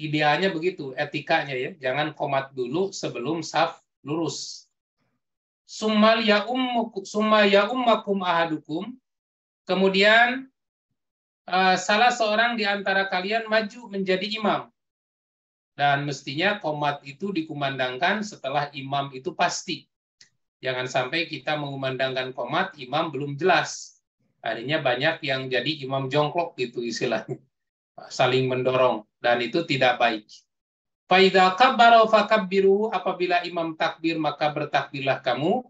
Idealnya begitu, etikanya ya. Jangan komat dulu sebelum saf lurus. Summa ya'ummakum ahadukum. Kemudian salah seorang di antara kalian maju menjadi imam. Dan mestinya komat itu dikumandangkan setelah imam itu pasti. Jangan sampai kita mengumandangkan komat, imam belum jelas. Akhirnya banyak yang jadi imam jongklok gitu istilahnya. Saling mendorong. Dan itu tidak baik. Fa'idha kabbara fakabbiru, apabila imam takbir maka bertakbirlah kamu.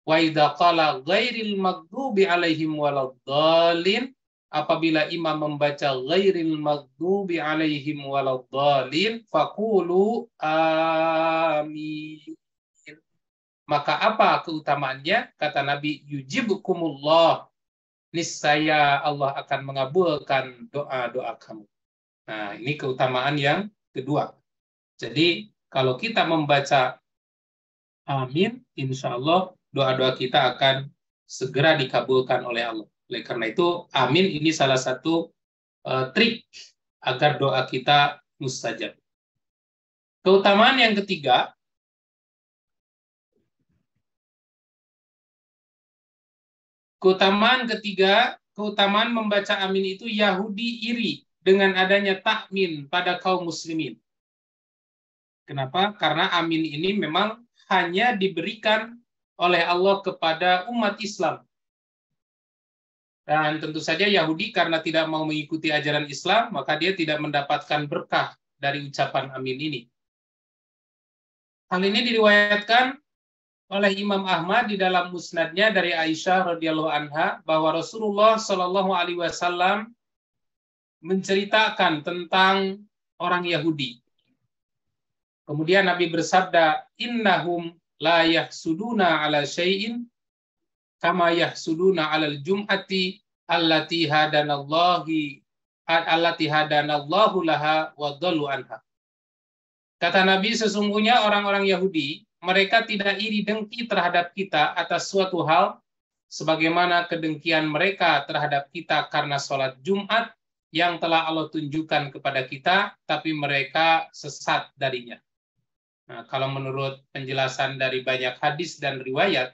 Wa idza qala ghairil maghdubi alaihim waladdallin, apabila imam membaca ghairil maghdubi alaihim waladdallin, faqulu amin. Maka apa keutamaannya? Kata Nabi, yujibukumullah, niscaya Allah akan mengabulkan doa-doa kamu. Nah, ini keutamaan yang kedua. Jadi, kalau kita membaca amin, insya Allah doa-doa kita akan segera dikabulkan oleh Allah. Oleh karena itu, amin ini salah satu trik agar doa kita mustajab. Keutamaan yang ketiga, keutamaan membaca amin itu Yahudi iri dengan adanya takmin pada kaum muslimin. Kenapa? Karena amin ini memang hanya diberikan oleh Allah kepada umat Islam. Dan tentu saja Yahudi karena tidak mau mengikuti ajaran Islam, maka dia tidak mendapatkan berkah dari ucapan amin ini. Hal ini diriwayatkan oleh Imam Ahmad di dalam musnadnya dari Aisyah radhiyallahu anha bahwa Rasulullah Shallallahu Alaihi Wasallam menceritakan tentang orang Yahudi. Kemudian Nabi bersabda, innahum la yahsuduna ala syai'in kama yahsuduna alal jum'ati allati hadanallahu laha wa dhallu anha. Kata Nabi, sesungguhnya orang-orang Yahudi, mereka tidak iri dengki terhadap kita atas suatu hal sebagaimana kedengkian mereka terhadap kita karena sholat Jumat yang telah Allah tunjukkan kepada kita, tapi mereka sesat darinya. Nah, kalau menurut penjelasan dari banyak hadis dan riwayat,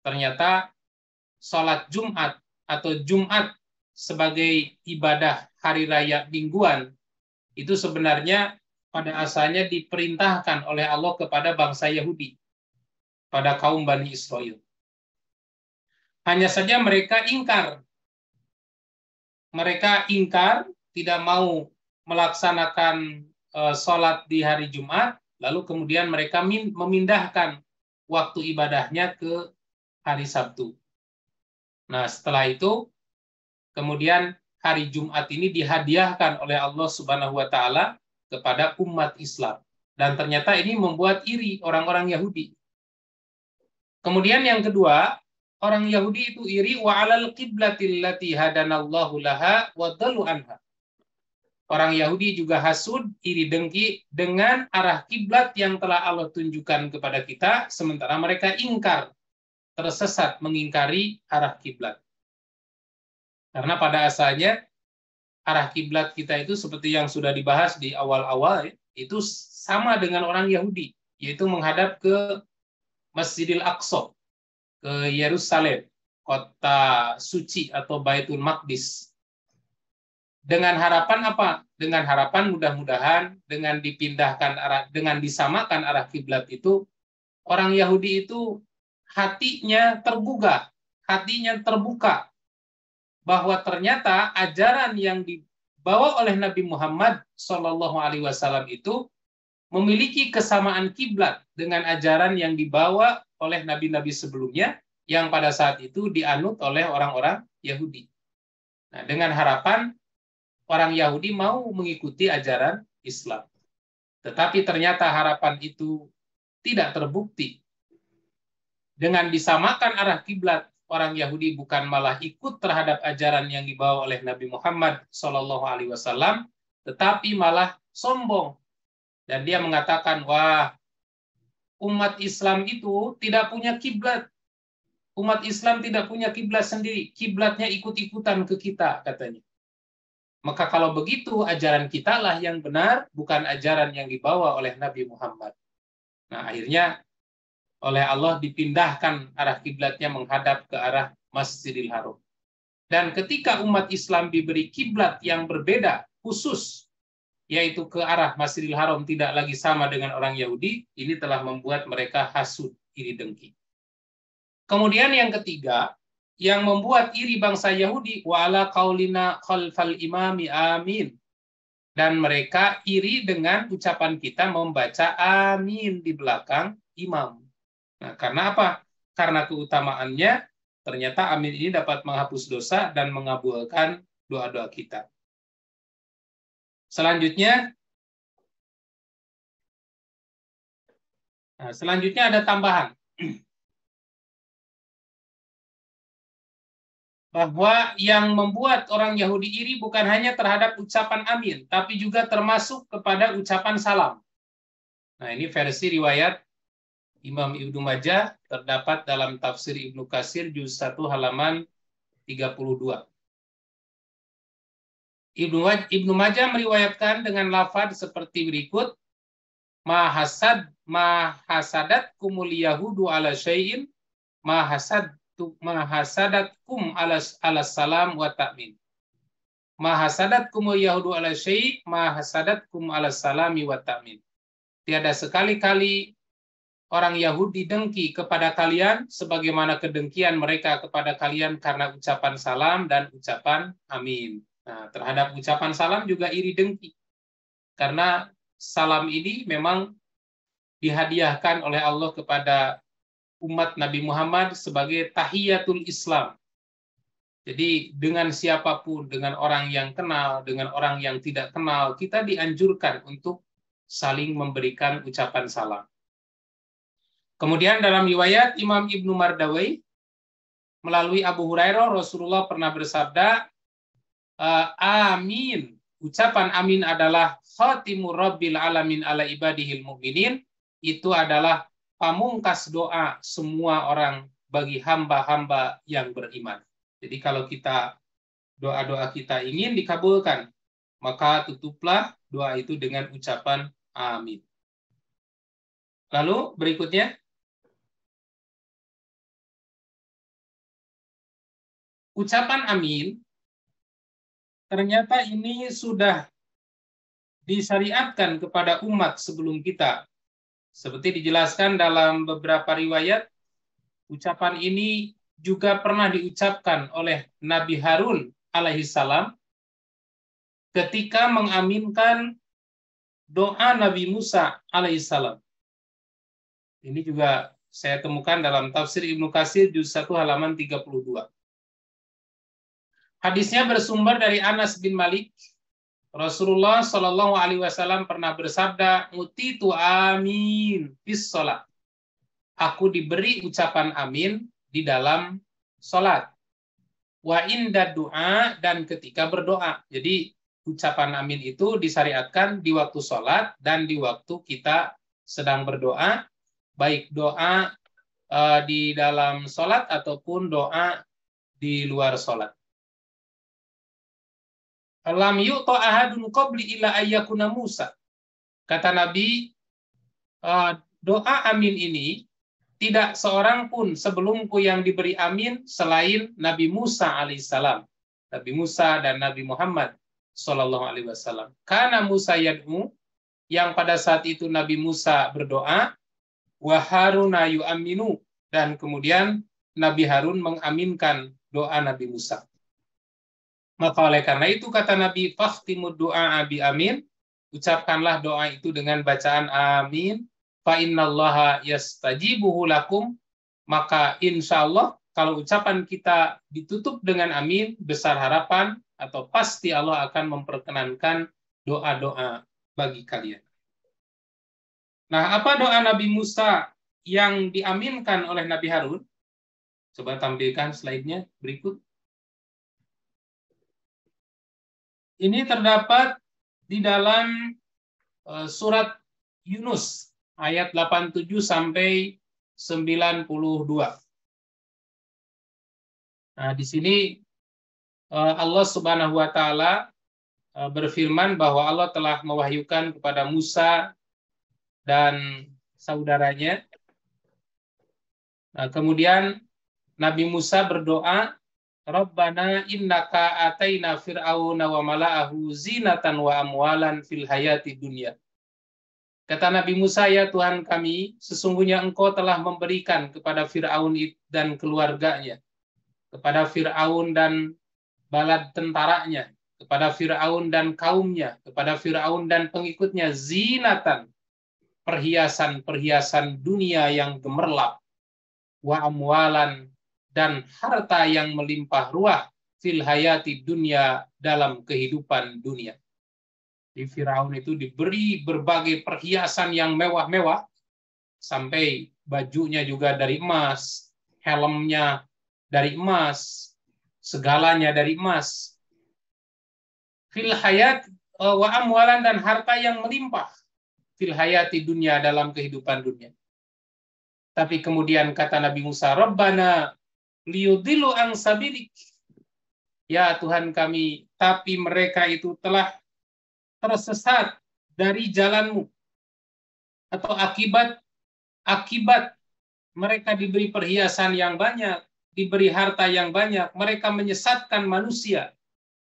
ternyata sholat Jumat atau Jumat sebagai ibadah hari raya mingguan itu sebenarnya pada asalnya diperintahkan oleh Allah kepada bangsa Yahudi, pada kaum Bani Israel. Hanya saja mereka ingkar. Mereka ingkar, tidak mau melaksanakan sholat di hari Jumat, lalu kemudian mereka memindahkan waktu ibadahnya ke hari Sabtu. Nah, setelah itu, kemudian hari Jumat ini dihadiahkan oleh Allah Subhanahu wa Ta'ala kepada umat Islam. Dan ternyata ini membuat iri orang-orang Yahudi. Kemudian yang kedua, orang Yahudi itu iri wa 'alal qiblatil lati hadanallahu laha wa dhallu anha. Orang Yahudi juga hasud, iri dengki dengan arah kiblat yang telah Allah tunjukkan kepada kita, sementara mereka ingkar, tersesat mengingkari arah kiblat. Karena pada asalnya arah kiblat kita itu seperti yang sudah dibahas di awal-awal, itu sama dengan orang Yahudi, yaitu menghadap ke Masjidil Aqsa, ke Yerusalem, kota suci atau Baitul Maqdis. Dengan harapan apa? Dengan harapan mudah-mudahan dengan dipindahkan arah, dengan disamakan arah kiblat itu, orang Yahudi itu hatinya tergugah, hatinya terbuka bahwa ternyata ajaran yang dibawa oleh Nabi Muhammad SAW itu memiliki kesamaan kiblat dengan ajaran yang dibawa oleh nabi-nabi sebelumnya yang pada saat itu dianut oleh orang-orang Yahudi. Nah, dengan harapan orang Yahudi mau mengikuti ajaran Islam. Tetapi ternyata harapan itu tidak terbukti. Dengan disamakan arah kiblat, orang Yahudi bukan malah ikut terhadap ajaran yang dibawa oleh Nabi Muhammad SAW, tetapi malah sombong. Dan dia mengatakan, wah, umat Islam itu tidak punya kiblat. Umat Islam tidak punya kiblat sendiri. Kiblatnya ikut-ikutan ke kita, katanya. Maka kalau begitu, ajaran kita lah yang benar, bukan ajaran yang dibawa oleh Nabi Muhammad. Nah, akhirnya oleh Allah dipindahkan arah kiblatnya menghadap ke arah Masjidil Haram. Dan ketika umat Islam diberi kiblat yang berbeda, khusus, yaitu ke arah Masjidil Haram tidak lagi sama dengan orang Yahudi, ini telah membuat mereka hasud, iri dengki. Kemudian yang ketiga, yang membuat iri bangsa Yahudi, wa'ala qaulina khalfal imami amin. Dan mereka iri dengan ucapan kita membaca amin di belakang imam. Nah, karena apa? Karena keutamaannya, ternyata amin ini dapat menghapus dosa dan mengabulkan doa-doa kita. Selanjutnya ada tambahan. Bahwa yang membuat orang Yahudi iri bukan hanya terhadap ucapan amin, tapi juga termasuk kepada ucapan salam. Nah, ini versi riwayat Imam Ibnu Majah, terdapat dalam tafsir Ibnu Katsir juz 1 halaman 32. Ibnu Majah meriwayatkan dengan lafaz seperti berikut, ma hasadat kumul yahudu ala syai'in ma hasadatkum ala salam wa ta'min. Ma hasadatkumul yahudu ala syai' ma hasadatkum ala salami wa ta'min. Tiada sekali-kali orang Yahudi dengki kepada kalian sebagaimana kedengkian mereka kepada kalian karena ucapan salam dan ucapan amin. Nah, terhadap ucapan salam juga iri dengki. Karena salam ini memang dihadiahkan oleh Allah kepada umat Nabi Muhammad sebagai tahiyatul Islam. Jadi dengan siapapun, dengan orang yang kenal, dengan orang yang tidak kenal, kita dianjurkan untuk saling memberikan ucapan salam. Kemudian dalam riwayat Imam Ibnu Mardawai melalui Abu Hurairah, Rasulullah pernah bersabda, amin. Ucapan amin adalah khatimur rabbil alamin ala ibadihil mu'minin. Itu adalah pamungkas doa semua orang bagi hamba-hamba yang beriman. Jadi kalau kita doa-doa kita ingin dikabulkan, maka tutuplah doa itu dengan ucapan amin. Lalu berikutnya, ucapan amin ternyata ini sudah disyariatkan kepada umat sebelum kita. Seperti dijelaskan dalam beberapa riwayat, ucapan ini juga pernah diucapkan oleh Nabi Harun alaihissalam ketika mengaminkan doa Nabi Musa alaihissalam. Ini juga saya temukan dalam tafsir Ibnu Katsir juz 1 halaman 32. Hadisnya bersumber dari Anas bin Malik. Rasulullah Shallallahu Alaihi Wasallam pernah bersabda, "Utitu amin bis sholat." Aku diberi ucapan amin di dalam sholat. Wa inda doa, dan ketika berdoa. Jadi ucapan amin itu disyariatkan di waktu sholat dan di waktu kita sedang berdoa, baik doa di dalam sholat ataupun doa di luar sholat. Lam yu'ta ahadun qabli illa ayyakuna Musa. Kata Nabi, doa amin ini tidak seorang pun sebelumku yang diberi amin selain Nabi Musa alaihissalam. Nabi Musa dan Nabi Muhammad sallallahu alaihi wasallam. Karena Musa yad'u, yang pada saat itu Nabi Musa berdoa, wa Haruna yu'aminu, dan kemudian Nabi Harun mengaminkan doa Nabi Musa. Maka oleh karena itu kata Nabi, "Fakhtimud du'a bi amin." Ucapkanlah doa itu dengan bacaan amin. Fa innallaha yastajibuhu lakum. Maka insya Allah kalau ucapan kita ditutup dengan amin, besar harapan atau pasti Allah akan memperkenankan doa-doa bagi kalian. Nah, apa doa Nabi Musa yang diaminkan oleh Nabi Harun? Coba tampilkan slide-nya berikut. Ini terdapat di dalam surat Yunus ayat 87 sampai 92. Nah, di sini Allah Subhanahu wa taala berfirman bahwa Allah telah mewahyukan kepada Musa dan saudaranya. Nah, kemudian Nabi Musa berdoa, Rabbana innaka ataina fir'auna wa mala'ahu zinatan wa amwalan fil hayati dunya. Kata Nabi Musa, ya Tuhan kami, sesungguhnya Engkau telah memberikan kepada Fir'aun dan keluarganya, kepada Fir'aun dan bala tentaranya, kepada Fir'aun dan kaumnya, kepada Fir'aun dan pengikutnya, zinatan, perhiasan-perhiasan dunia yang gemerlap, wa amwalan, dan harta yang melimpah ruah fil hayati dunia, dalam kehidupan dunia. Di Firaun itu diberi berbagai perhiasan yang mewah-mewah, sampai bajunya juga dari emas, helmnya dari emas, segalanya dari emas. Fil hayat wa amwalan, dan harta yang melimpah fil hayati dunia, dalam kehidupan dunia. Tapi kemudian kata Nabi Musa, Rabbana liyudillu an sabilik. Ya Tuhan kami, tapi mereka itu telah tersesat dari jalanmu. Atau akibat mereka diberi perhiasan yang banyak, diberi harta yang banyak, mereka menyesatkan manusia.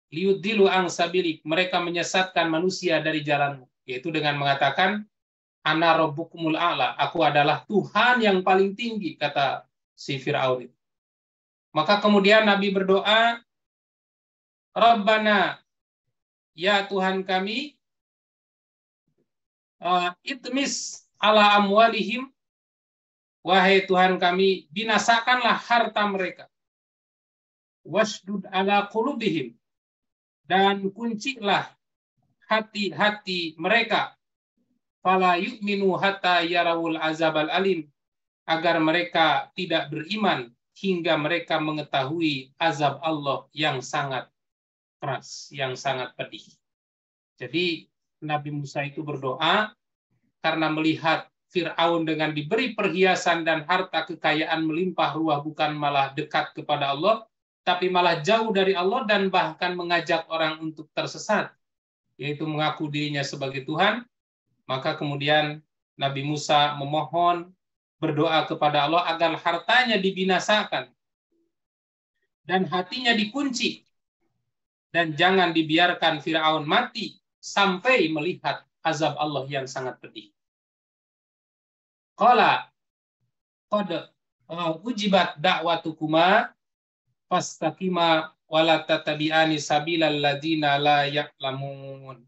Liyudillu an sabilik, mereka menyesatkan manusia dari jalanmu. Yaitu dengan mengatakan, Ana rabbukumul a'la, aku adalah Tuhan yang paling tinggi, kata si Fir'aun itu. Maka kemudian Nabi berdoa, Rabbana, ya Tuhan kami, itmis ala amwalihim, wahai Tuhan kami, binasakanlah harta mereka. Wasdud ala qulubihim, dan kuncilah hati-hati mereka. Fala yu'minu hatta yarawul azabal alim, agar mereka tidak beriman hingga mereka mengetahui azab Allah yang sangat keras, yang sangat pedih. Jadi Nabi Musa itu berdoa karena melihat Fir'aun dengan diberi perhiasan dan harta kekayaan melimpah ruah, bukan malah dekat kepada Allah, tapi malah jauh dari Allah dan bahkan mengajak orang untuk tersesat, yaitu mengaku dirinya sebagai Tuhan. Maka kemudian Nabi Musa memohon, berdoa kepada Allah agar hartanya dibinasakan dan hatinya dikunci, dan jangan dibiarkan Fir'aun mati sampai melihat azab Allah yang sangat pedih. Qala qad ujibat da'watukuma fastaqima wala tattabi'ani sabilal ladzina la ya'lamun.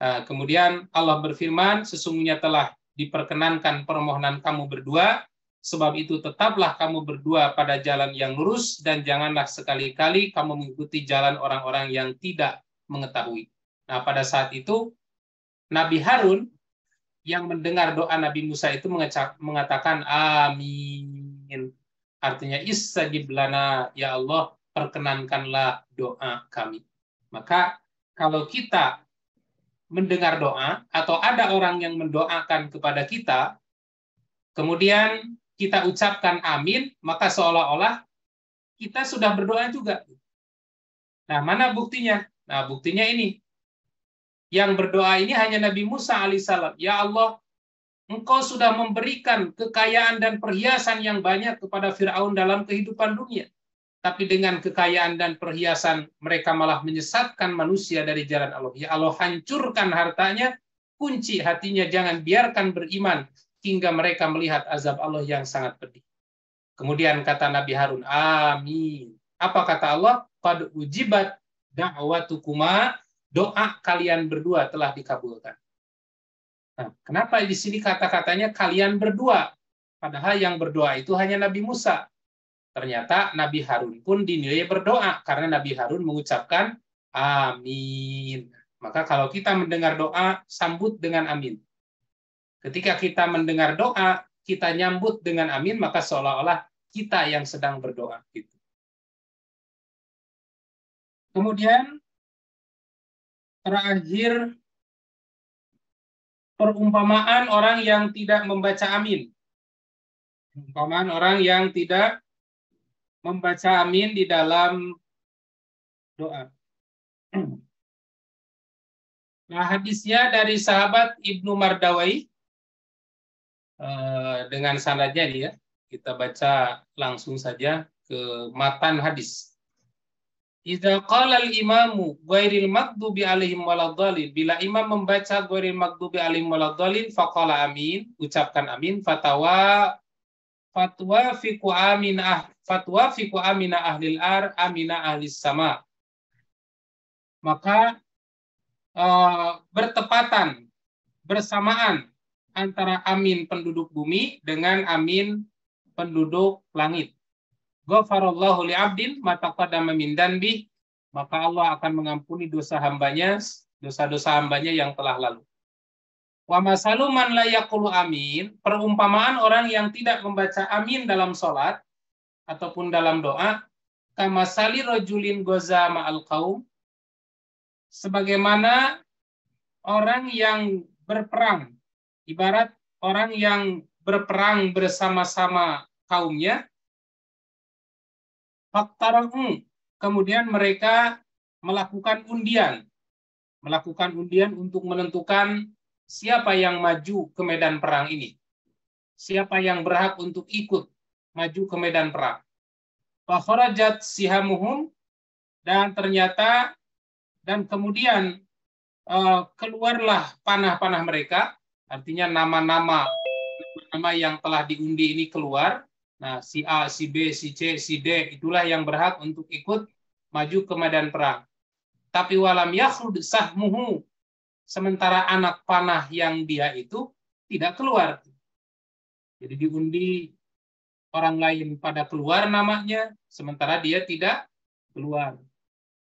Kemudian Allah berfirman, sesungguhnya telah diperkenankan permohonan kamu berdua, sebab itu tetaplah kamu berdua pada jalan yang lurus, dan janganlah sekali-kali kamu mengikuti jalan orang-orang yang tidak mengetahui. Nah, pada saat itu Nabi Harun yang mendengar doa Nabi Musa itu mengatakan amin. Artinya istajib lana, ya Allah, perkenankanlah doa kami. Maka kalau kita mendengar doa atau ada orang yang mendoakan kepada kita, kemudian kita ucapkan amin, maka seolah-olah kita sudah berdoa juga. Nah, mana buktinya? Nah, buktinya ini. Yang berdoa ini hanya Nabi Musa alaihissalam. Ya Allah, Engkau sudah memberikan kekayaan dan perhiasan yang banyak kepada Fir'aun dalam kehidupan dunia. Tapi dengan kekayaan dan perhiasan, mereka malah menyesatkan manusia dari jalan Allah. Ya Allah, hancurkan hartanya, kunci hatinya, jangan biarkan beriman hingga mereka melihat azab Allah yang sangat pedih. Kemudian kata Nabi Harun, amin. Apa kata Allah? Qad ujibat da'watukuma, doa kalian berdua telah dikabulkan. Nah, kenapa di sini kata-katanya kalian berdua? Padahal yang berdoa itu hanya Nabi Musa. Ternyata Nabi Harun pun dinilai berdoa karena Nabi Harun mengucapkan amin. Maka kalau kita mendengar doa, sambut dengan amin. Ketika kita mendengar doa, kita nyambut dengan amin, maka seolah-olah kita yang sedang berdoa. Gitu. Kemudian terakhir, perumpamaan orang yang tidak membaca amin. Perumpamaan orang yang tidak membaca amin di dalam doa. Nah, hadisnya dari sahabat Ibnu Mardawai, dengan sanadnya nih ya. Kita baca langsung saja ke matan hadis. Idza qala al-imamu ghairil maghdubi alaihim waladdallin, bila imam membaca ghairil maghdubi alaihim waladdallin faqala amin, ucapkan amin, fatwa fiqu amina ahlil ar amina ahlis sama. Maka bertepatan, bersamaan antara amin penduduk bumi dengan amin penduduk langit. Ghafarallahu li'abdin ma taqaddama min danbi, maka Allah akan mengampuni dosa-dosa hambanya yang telah lalu. Wa masalu man la yaqulu amin, perumpamaan orang yang tidak membaca amin dalam salat ataupun dalam doa, kamasali rajulin goza ma'al qaum, sebagaimana orang yang berperang, ibarat orang yang berperang bersama-sama kaumnya, faktara'u, kemudian mereka melakukan undian untuk menentukan siapa yang maju ke medan perang ini, siapa yang berhak untuk ikut maju ke medan perang. Fakharajat sihamuhum, dan ternyata dan kemudian keluarlah panah-panah mereka, artinya nama-nama yang telah diundi ini keluar. Nah, si A, si B, si C, si D, itulah yang berhak untuk ikut maju ke medan perang. Tapi walam yakhrud sahmuhu, sementara anak panah yang dia itu tidak keluar. Jadi diundi orang lain pada keluar namanya, sementara dia tidak keluar.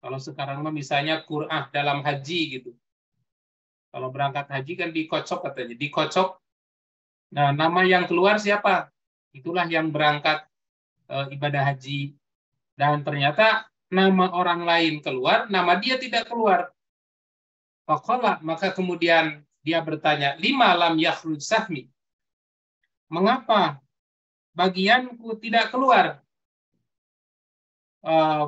Kalau sekarang misalnya qur'ah dalam haji gitu. Kalau berangkat haji kan dikocok katanya, dikocok. Nah, nama yang keluar siapa? Itulah yang berangkat ibadah haji. Dan ternyata nama orang lain keluar, nama dia tidak keluar. Faqala, maka kemudian dia bertanya, lima lam yakhruj sahmi, mengapa bagianku tidak keluar?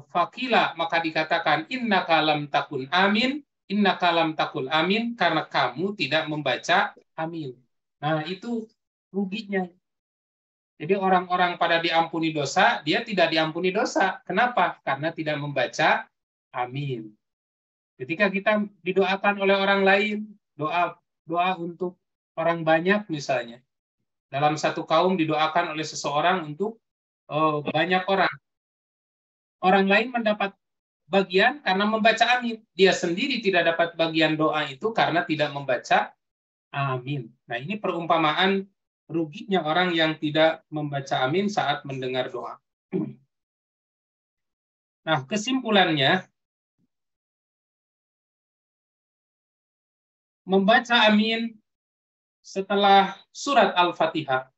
Fakila, maka dikatakan innaka lam takun amin, innaka lam takul amin, karena kamu tidak membaca amin. Nah, itu ruginya. Jadi orang-orang pada diampuni dosa, dia tidak diampuni dosa. Kenapa? Karena tidak membaca amin. Ketika kita didoakan oleh orang lain, doa untuk orang banyak misalnya. Dalam satu kaum didoakan oleh seseorang untuk banyak orang. Orang lain mendapat bagian karena membaca amin. Dia sendiri tidak dapat bagian doa itu karena tidak membaca amin. Nah, ini perumpamaan ruginya orang yang tidak membaca amin saat mendengar doa. Nah, kesimpulannya, membaca amin setelah surat Al-Fatihah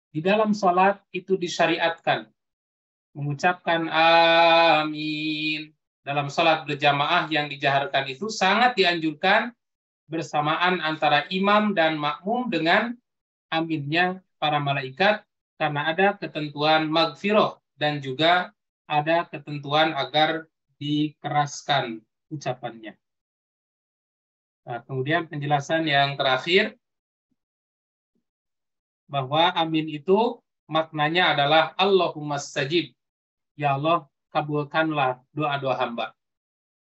di dalam sholat itu disyariatkan. Mengucapkan amin dalam sholat berjamaah yang dijaharkan itu sangat dianjurkan bersamaan antara imam dan makmum dengan aminnya para malaikat, karena ada ketentuan maghfirah dan juga ada ketentuan agar dikeraskan ucapannya. Nah, kemudian penjelasan yang terakhir, bahwa amin itu maknanya adalah Allahumma stajib, ya Allah kabulkanlah doa-doa hamba.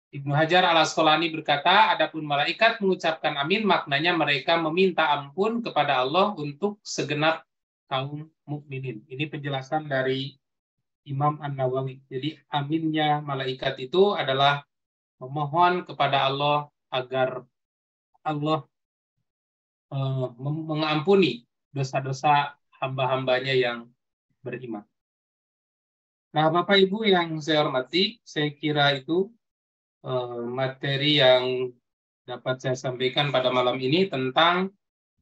Ibnu Hajar al-Asqalani berkata, adapun malaikat mengucapkan amin, maknanya mereka meminta ampun kepada Allah untuk segenap kaum mukminin. Ini penjelasan dari Imam An-Nawawi. Jadi aminnya malaikat itu adalah memohon kepada Allah agar Allah mengampuni dosa-dosa hamba-hambanya yang beriman. Nah, Bapak Ibu yang saya hormati, saya kira itu materi yang dapat saya sampaikan pada malam ini tentang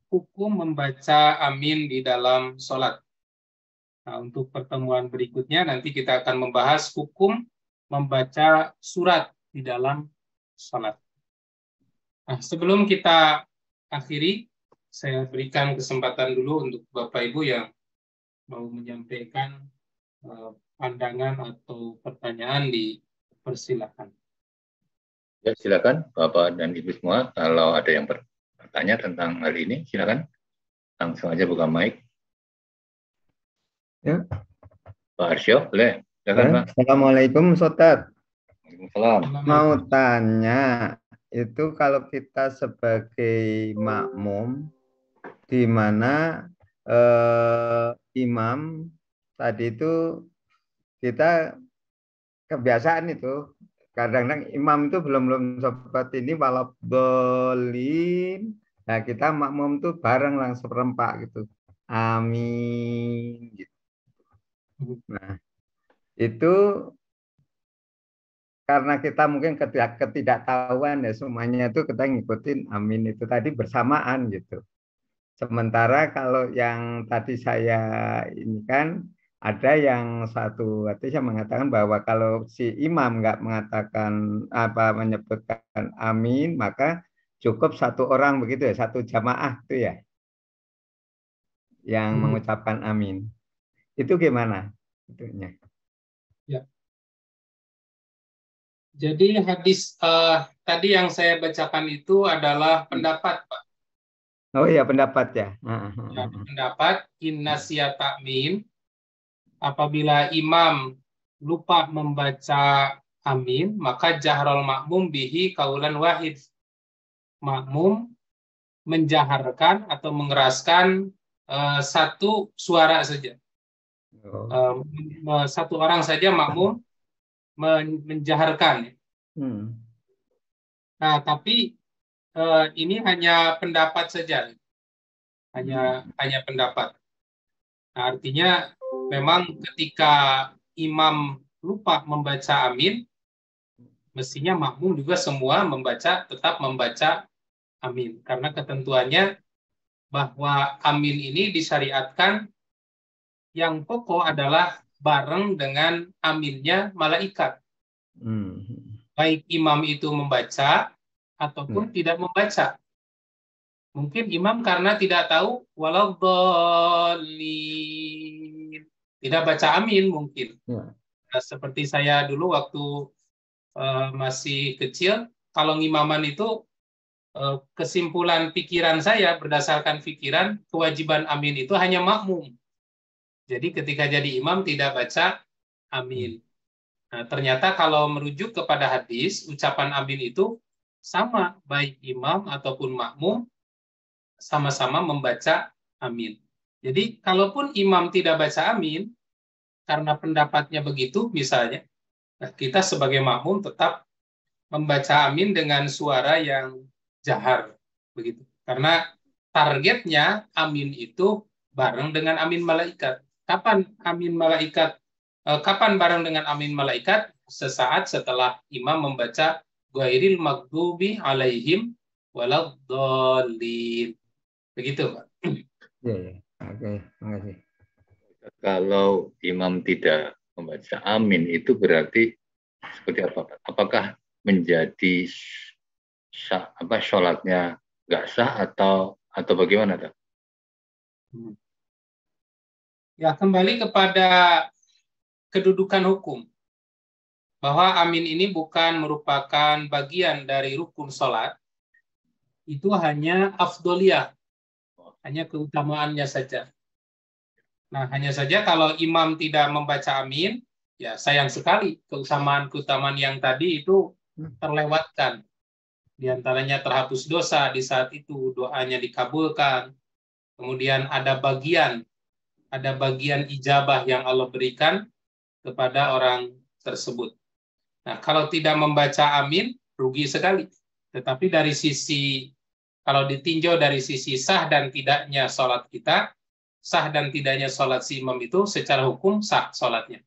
hukum membaca amin di dalam sholat. Nah, untuk pertemuan berikutnya nanti kita akan membahas hukum membaca surat di dalam sholat. Nah, sebelum kita akhiri, saya berikan kesempatan dulu untuk Bapak Ibu yang mau menyampaikan pandangan atau pertanyaan, dipersilakan. Ya, silakan Bapak dan Ibu semua, kalau ada yang bertanya tentang hal ini, silakan langsung aja buka mic. Ya. Pak Arsyo, boleh? Silakan, Pak. Assalamualaikum, Ustaz. Waalaikumsalam. Mau tanya, itu kalau kita sebagai makmum, di mana imam tadi itu kita kebiasaan itu kadang-kadang imam itu belum seperti ini walau dolin, nah kita makmum tuh bareng langsung serempak gitu, amin gitu. Nah itu karena kita mungkin ketidaktahuan ya, semuanya itu kita ngikutin amin itu tadi bersamaan gitu. Sementara kalau yang tadi saya ini kan ada yang satu artinya mengatakan bahwa kalau si imam nggak mengatakan menyebutkan amin, maka cukup satu orang begitu ya, satu jamaah itu ya yang mengucapkan amin. Itu gimana itunya? Ya. Jadi hadis tadi yang saya bacakan itu adalah pendapat, Pak. Oh iya, pendapat ya. Ya, pendapat innasya ta'min, apabila imam lupa membaca amin, maka jahrul makmum bihi kaulan wahid. Makmum menjaharkan atau mengeraskan satu suara saja. Satu orang saja makmum menjaharkan. Nah, tapi ini hanya pendapat saja, hanya pendapat. Nah, artinya memang ketika imam lupa membaca amin, mestinya makmum juga semua tetap membaca amin, karena ketentuannya bahwa amin ini disyariatkan yang pokok adalah bareng dengan aminnya malaikat. Baik imam itu membaca ataupun tidak membaca. Mungkin imam karena tidak tahu waladhdallin, tidak baca amin mungkin. Nah, seperti saya dulu waktu masih kecil, kalau ngimaman itu kesimpulan pikiran saya berdasarkan pikiran kewajiban amin itu hanya makmum. Jadi ketika jadi imam tidak baca amin. Nah, ternyata kalau merujuk kepada hadis, ucapan amin itu sama, baik imam ataupun makmum sama-sama membaca amin. Jadi kalaupun imam tidak baca amin, karena pendapatnya begitu misalnya, kita sebagai makmum tetap membaca amin dengan suara yang jahar, begitu. Karena targetnya amin itu bareng dengan amin malaikat. Kapan bareng dengan amin malaikat? Sesaat setelah imam membaca ghairil maghdubi alaihim waladhdallin. Begitu, Pak. Ya. Oke, terima kasih. Kalau imam tidak membaca amin itu berarti seperti apa, Pak? Apakah menjadi sholatnya nggak sah atau bagaimana, Pak? Ya, kembali kepada kedudukan hukum, bahwa amin ini bukan merupakan bagian dari rukun sholat, itu hanya afdoliyah, hanya keutamaannya saja. Nah, hanya saja kalau imam tidak membaca amin, ya sayang sekali keutamaan yang tadi itu terlewatkan. Di antaranya terhapus dosa di saat itu, doanya dikabulkan. Kemudian ada bagian ijabah yang Allah berikan kepada orang tersebut. Nah, kalau tidak membaca amin, rugi sekali. Tetapi dari sisi, kalau ditinjau dari sisi sah dan tidaknya sholat kita, sah dan tidaknya sholat si imam itu secara hukum sah sholatnya.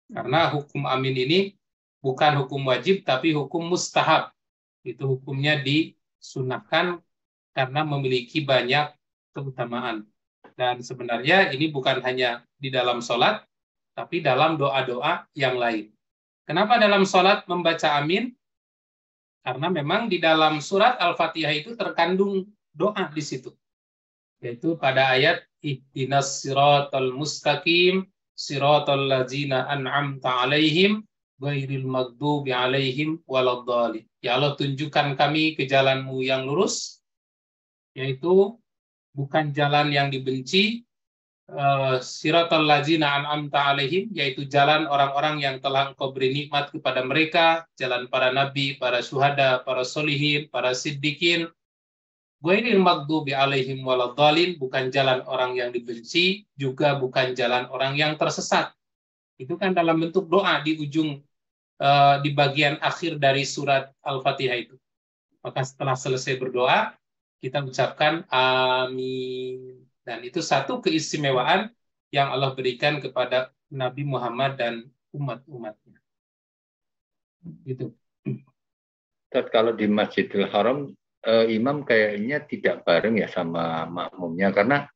Karena hukum amin ini bukan hukum wajib, tapi hukum mustahab. Itu hukumnya disunahkan karena memiliki banyak keutamaan. Dan sebenarnya ini bukan hanya di dalam sholat, tapi dalam doa-doa yang lain. Kenapa dalam sholat membaca amin? Karena memang di dalam surat Al-Fatihah itu terkandung doa di situ. Yaitu pada ayat ihdinas siratal mustaqim siratal ladzina an'amta alaihim ghairil maghdubi alaihim waladdallin. Ya Allah, tunjukkan kami ke jalan-Mu yang lurus, yaitu bukan jalan yang dibenci, siratal ladzina an'amta alaihim, yaitu jalan orang-orang yang telah Engkau beri nikmat kepada mereka, jalan para nabi, para syuhada, para solihin, para siddiqin. Ghairil maghdubi alaihim waladdallin, bukan jalan orang yang dibenci, juga bukan jalan orang yang tersesat. Itu kan dalam bentuk doa di ujung, di bagian akhir dari surat Al-Fatihah itu. Maka setelah selesai berdoa, kita ucapkan amin. Dan itu satu keistimewaan yang Allah berikan kepada Nabi Muhammad dan umat-umatnya. Gitu. Kalau di Masjidil Haram, imam kayaknya tidak bareng ya sama makmumnya, karena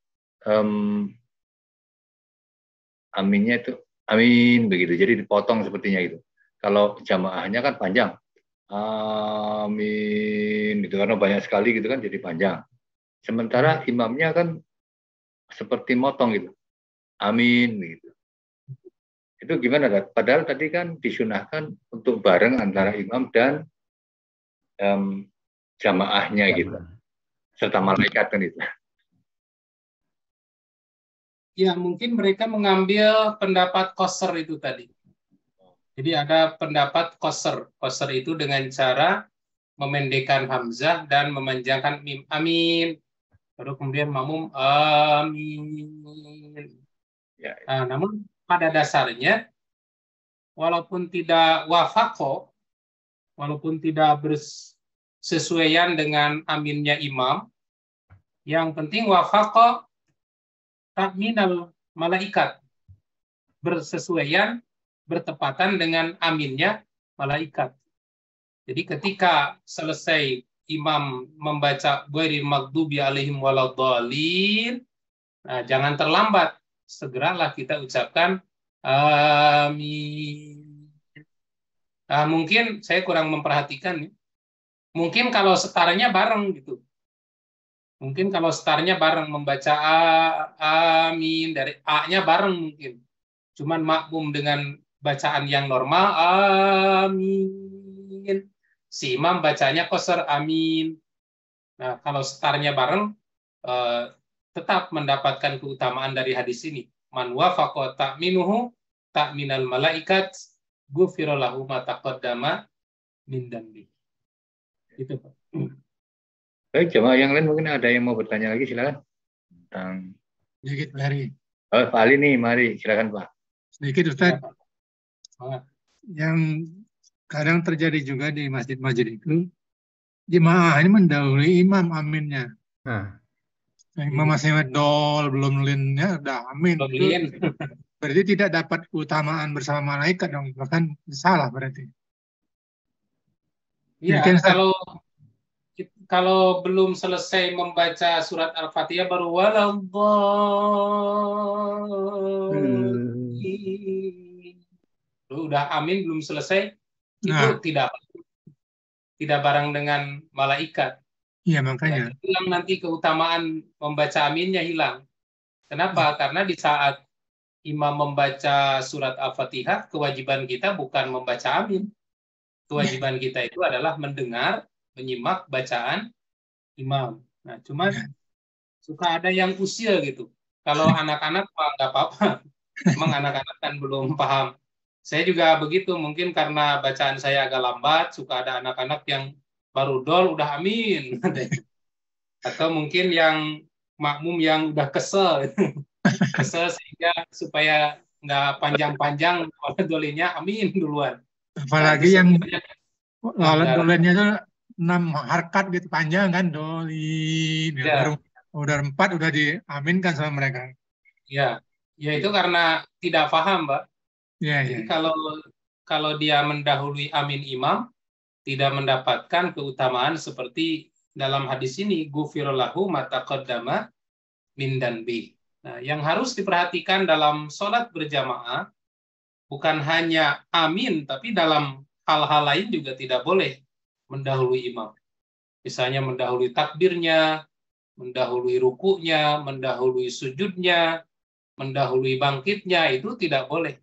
aminnya itu amin begitu, jadi dipotong sepertinya gitu. Kalau jamaahnya kan panjang, amin gitu, karena banyak sekali gitu kan, jadi panjang. Sementara imamnya kan seperti motong gitu, amin gitu. Itu gimana, Dad? Padahal tadi kan disunahkan untuk bareng antara imam dan jamaahnya gitu, serta malaikat kan itu. Ya, mungkin mereka mengambil pendapat qasr itu tadi. Jadi ada pendapat qasr. Qasr itu dengan cara memendekkan hamzah dan memanjangkan mim, amin. Lalu kemudian makmum amin. Ya. Nah, namun pada dasarnya, walaupun tidak wafaqo, walaupun tidak bersesuaian dengan aminnya imam, yang penting wafaqo takminal malaikat, bersesuaian, bertepatan dengan aminnya malaikat. Jadi ketika selesai imam membaca ghairil maghdubi alaihim waladdallin, nah, jangan terlambat, segeralah kita ucapkan amin. Nah, mungkin saya kurang memperhatikan, mungkin kalau setaranya bareng gitu. Mungkin kalau startnya bareng membaca amin, dari A-nya bareng mungkin. Cuman makmum dengan bacaan yang normal, amin. Si imam bacanya qasr, amin. Nah, kalau startnya bareng, tetap mendapatkan keutamaan dari hadis ini. Man wafaqa ta'minuhu ta'minal malaikat ghufira lahu ma taqaddama min dambi. Itu, Pak. Baik, jemaah yang lain mungkin ada yang mau bertanya lagi, silakan. Tentang Sedikit, Pak Heri. Oh, Pak Ali nih, mari silakan Pak. Sedikit, Ustaz. Ya, Yang kadang terjadi juga di masjid-masjid itu, jemaah ini mendahului imam aminnya. Nah, Imam masih medol, belum linnya, udah amin. Lin. Berarti tidak dapat keutamaan bersama malaikat dong, bahkan salah berarti. Iya, Demikian, Ustaz. kalau belum selesai membaca surat Al-Fatihah baru waladdallin. Udah amin belum selesai, itu tidak bareng dengan malaikat. Iya, makanya. Hilang nanti keutamaan membaca aminnya hilang. Kenapa? Karena di saat imam membaca surat Al-Fatihah, kewajiban kita bukan membaca amin. Kewajiban kita itu adalah mendengar, menyimak bacaan imam. Nah, cuman suka ada yang usil gitu. Kalau anak-anak nggak apa-apa. Emang anak-anak kan belum paham. Saya juga begitu, mungkin karena bacaan saya agak lambat, suka ada anak-anak yang baru dol udah amin. Atau mungkin yang makmum yang udah kesel. Kesel sehingga supaya nggak panjang-panjang, kalau dolinya amin duluan. Apalagi yang Nah, dolennya itu 6 harkat gitu panjang kan, dolin. Ya, ya, baru udah 4 udah diaminkan sama mereka. ya, ya itu karena tidak paham, Mbak. Ya, Jadi ya. kalau dia mendahului amin imam, tidak mendapatkan keutamaan seperti dalam hadis ini, gufirallahu ma taqaddama min danbi. Nah, yang harus diperhatikan dalam sholat berjamaah bukan hanya amin, tapi dalam hal-hal lain juga tidak boleh mendahului imam. Misalnya mendahului takbirnya, mendahului rukunya, mendahului sujudnya, mendahului bangkitnya, itu tidak boleh.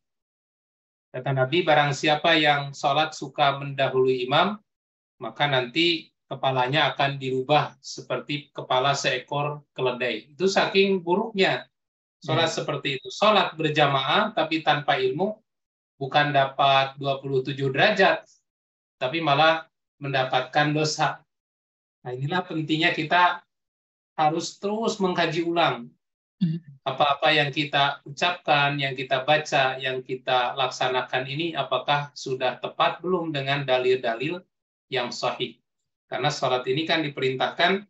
Kata Nabi, barang siapa yang sholat suka mendahului imam, maka nanti kepalanya akan dirubah seperti kepala seekor keledai. Itu saking buruknya sholat seperti itu. Sholat berjamaah tapi tanpa ilmu, bukan dapat 27 derajat, tapi malah mendapatkan dosa. Nah, inilah pentingnya kita harus terus mengkaji ulang apa-apa yang kita ucapkan, yang kita baca, yang kita laksanakan ini apakah sudah tepat belum dengan dalil-dalil yang sahih. Karena sholat ini kan diperintahkan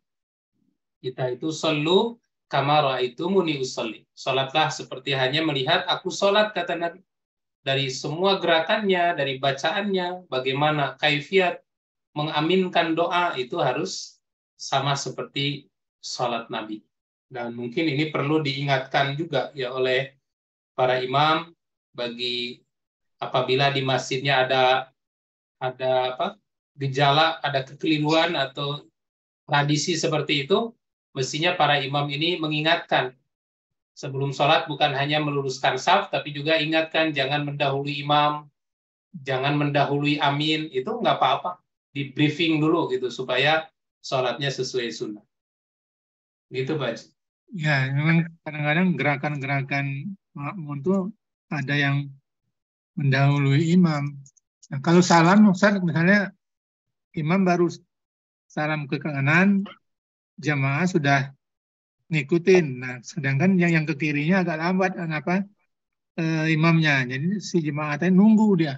kita itu shollu kama ra'aitumuni usolli. Sholatlah seperti hanya melihat aku sholat, kata Nabi. Dari semua gerakannya, dari bacaannya, bagaimana kaifiat mengaminkan doa itu harus sama seperti sholat Nabi. Dan mungkin ini perlu diingatkan juga ya oleh para imam bagi apabila di masjidnya ada gejala, ada kekeliruan atau tradisi seperti itu, mestinya para imam ini mengingatkan sebelum sholat bukan hanya meluruskan saf, tapi juga ingatkan jangan mendahului imam, jangan mendahului amin, itu nggak apa-apa, di briefing dulu gitu supaya sholatnya sesuai sunnah. Gitu Pak. Ya, memang kadang-kadang gerakan-gerakan makmum itu ada yang mendahului imam. Nah, kalau salam, Ustaz, misalnya imam baru salam ke kanan, jamaah sudah ngikutin. Nah, sedangkan yang ke kirinya agak lambat, imamnya. Jadi si jemaah tadi nunggu dia.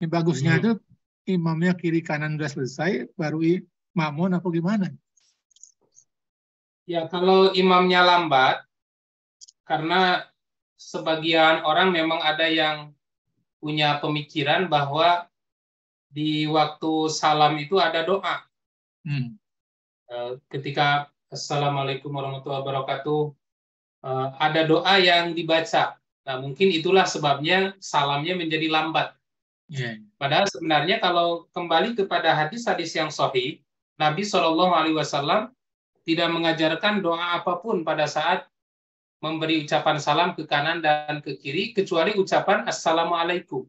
Ini bagusnya itu imamnya kiri kanan sudah selesai, baru makmum apa gimana? Ya, kalau imamnya lambat, karena sebagian orang memang ada yang punya pemikiran bahwa di waktu salam itu ada doa. Ketika Assalamualaikum warahmatullahi wabarakatuh, ada doa yang dibaca. Nah, mungkin itulah sebabnya salamnya menjadi lambat. Padahal sebenarnya kalau kembali kepada hadis-hadis yang sahih, Nabi SAW tidak mengajarkan doa apapun pada saat memberi ucapan salam ke kanan dan ke kiri, kecuali ucapan Assalamualaikum.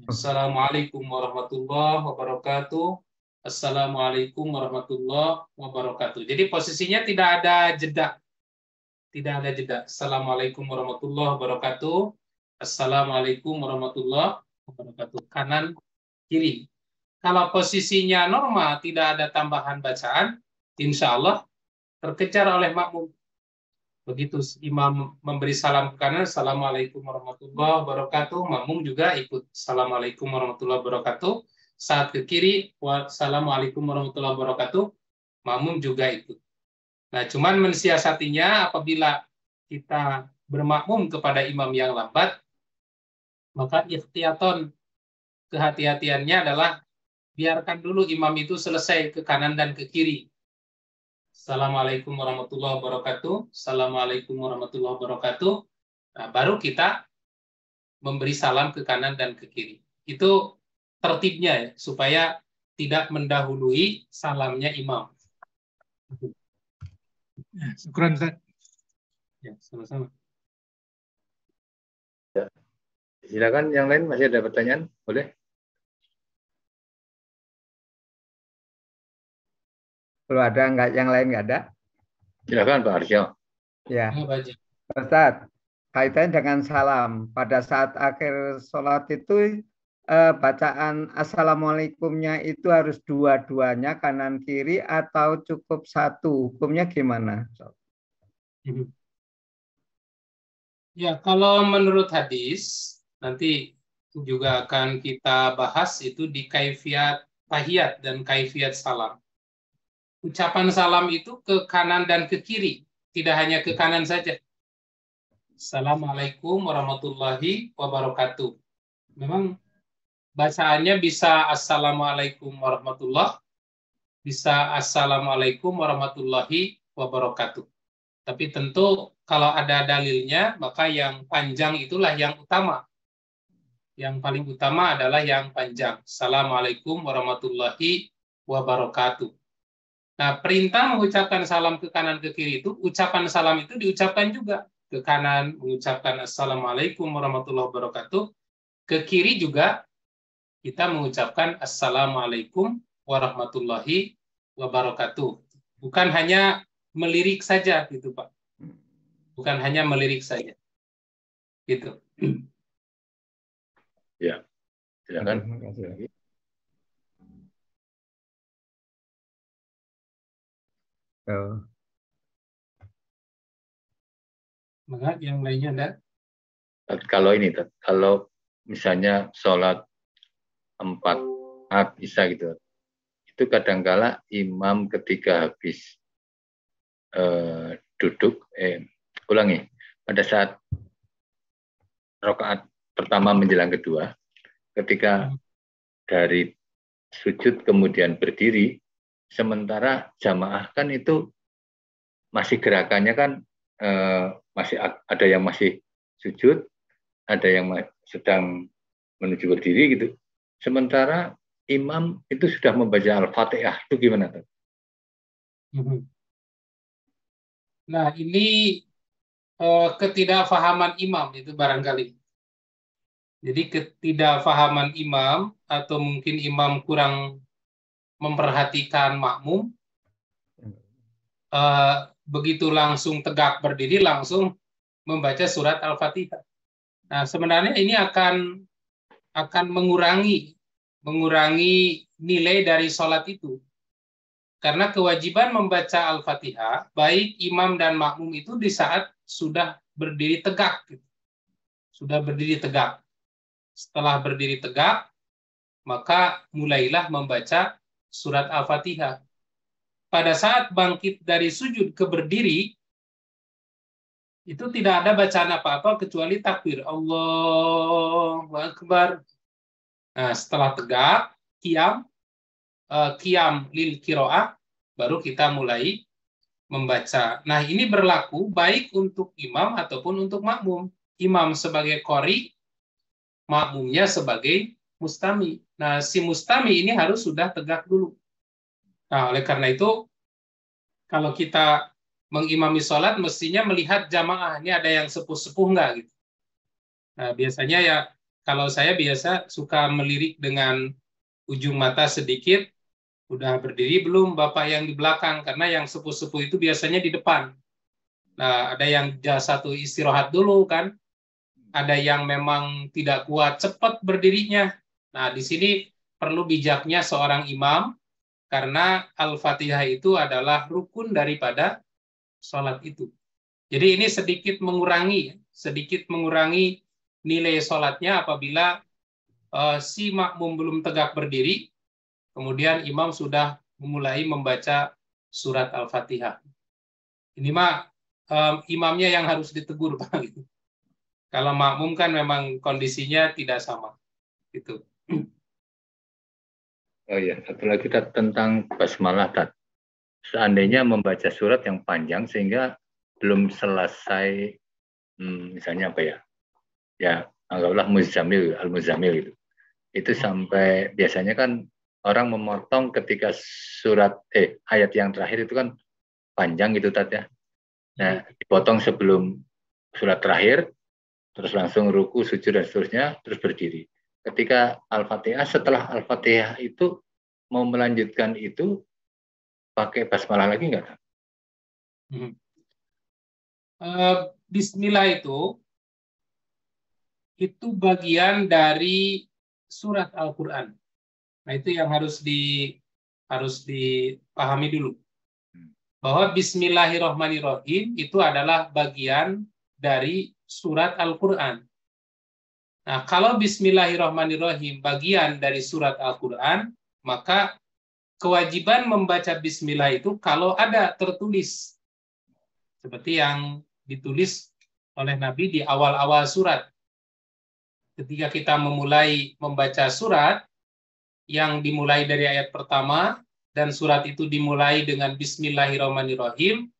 Assalamualaikum warahmatullahi wabarakatuh. Assalamualaikum warahmatullahi wabarakatuh. Jadi posisinya tidak ada jeda. Tidak ada jeda. Assalamualaikum warahmatullahi wabarakatuh. Assalamualaikum warahmatullahi wabarakatuh. Kanan, kiri. Kalau posisinya normal, tidak ada tambahan bacaan, insya Allah terkejar oleh makmum. Begitu imam memberi salam ke kanan, Assalamualaikum warahmatullahi wabarakatuh, makmum juga ikut Assalamualaikum warahmatullahi wabarakatuh. Saat ke kiri, Assalamualaikum warahmatullahi wabarakatuh, makmum juga ikut. Nah, cuman mensiasatinya apabila kita bermakmum kepada imam yang lambat, maka ikhtiyaton, kehati-hatiannya adalah biarkan dulu imam itu selesai ke kanan dan ke kiri. Assalamualaikum warahmatullahi wabarakatuh. Assalamualaikum warahmatullahi wabarakatuh. Nah, baru kita memberi salam ke kanan dan ke kiri. Itu tertibnya ya, supaya tidak mendahului salamnya imam. Ya, syukran, Ustaz. Ya, sama-sama. Ya. Silakan yang lain, masih ada pertanyaan? Boleh? Kalau ada nggak yang lain nggak ada? Silakan Pak Arsyo. Ya, Ustaz, kaitannya dengan salam. Pada saat akhir sholat itu bacaan Assalamualaikumnya itu harus dua-duanya kanan kiri atau cukup satu? Hukumnya gimana? Ya, kalau menurut hadis, nanti juga akan kita bahas itu di kaifiat tahiyat dan kaifiat salam. Ucapan salam itu ke kanan dan ke kiri, tidak hanya ke kanan saja. Assalamualaikum warahmatullahi wabarakatuh. Memang bacaannya bisa Assalamualaikum warahmatullah, bisa Assalamualaikum warahmatullahi wabarakatuh. Tapi tentu kalau ada dalilnya, maka yang panjang itulah yang utama. Yang paling utama adalah yang panjang. Assalamualaikum warahmatullahi wabarakatuh. Nah, perintah mengucapkan salam ke kanan ke kiri itu, ucapan salam itu diucapkan juga. Ke kanan mengucapkan Assalamualaikum warahmatullahi wabarakatuh. Ke kiri juga kita mengucapkan Assalamualaikum warahmatullahi wabarakatuh. Bukan hanya melirik saja gitu, Pak. Bukan hanya melirik saja. Gitu. Ya, silakan. Terima kasih. Maka yang lainnya ada? Kalau ini, kalau misalnya sholat 4 rakaat Isya gitu, itu kadangkala imam ketika habis duduk, ulangi, pada saat rakaat pertama menjelang kedua, ketika dari sujud kemudian berdiri, sementara jamaah kan itu masih gerakannya kan masih ada yang masih sujud, ada yang sedang menuju berdiri gitu. Sementara imam itu sudah membaca Al-Fatihah, itu gimana? Nah, ini ketidakfahaman imam itu barangkali. Jadi ketidakfahaman imam atau mungkin imam kurang memperhatikan makmum, begitu langsung tegak berdiri langsung membaca surat Al-Fatihah. Nah, sebenarnya ini akan mengurangi nilai dari sholat itu. Karena kewajiban membaca Al-Fatihah, baik imam dan makmum itu di saat sudah berdiri tegak. Sudah berdiri tegak. Setelah berdiri tegak, maka mulailah membaca surat Al-Fatihah. Pada saat bangkit dari sujud ke berdiri, itu tidak ada bacaan apa-apa kecuali takbir. Allahu Akbar. Nah, setelah tegak, qiyam lil qiraah, baru kita mulai membaca. Nah, ini berlaku baik untuk imam ataupun untuk makmum. Imam sebagai qori, makmumnya sebagai mustami. Nah, si mustami ini harus sudah tegak dulu. Nah, oleh karena itu, kalau kita mengimami sholat, mestinya melihat jamaah. Ini ada yang sepuh-sepuh nggak? Gitu. Nah, biasanya ya, kalau saya biasa suka melirik dengan ujung mata sedikit, udah berdiri belum Bapak yang di belakang? Karena yang sepuh-sepuh itu biasanya di depan. Nah, ada yang satu istirahat dulu kan, ada yang memang tidak kuat cepat berdirinya. Nah, di sini perlu bijaknya seorang imam, karena Al-Fatihah itu adalah rukun daripada sholat itu. Jadi ini sedikit mengurangi nilai sholatnya apabila si makmum belum tegak berdiri, kemudian imam sudah memulai membaca surat Al-Fatihah. Ini mah imamnya yang harus ditegur, Pak. Gitu. Kalau makmum kan memang kondisinya tidak sama. Gitu. Oh iya, satu lagi tentang basmalah. Seandainya membaca surat yang panjang sehingga belum selesai, misalnya apa ya? Ya, anggaplah Al-Muzammil itu sampai biasanya kan orang memotong ketika ayat yang terakhir itu kan panjang gitu ya. Nah, dipotong sebelum surat terakhir, terus langsung ruku, sujud dan seterusnya, terus berdiri. Ketika Al-Fatihah, setelah Al-Fatihah itu mau melanjutkan itu pakai basmalah lagi nggak? Bismillah itu bagian dari surat Al-Quran. Nah, itu yang harus dipahami dulu. Bahwa Bismillahirrahmanirrahim itu adalah bagian dari surat Al-Quran. Nah, kalau Bismillahirrahmanirrahim bagian dari surat Al-Quran, maka kewajiban membaca Bismillah itu kalau ada tertulis. Seperti yang ditulis oleh Nabi di awal-awal surat. Ketika kita memulai membaca surat, yang dimulai dari ayat pertama, dan surat itu dimulai dengan Bismillahirrahmanirrahim,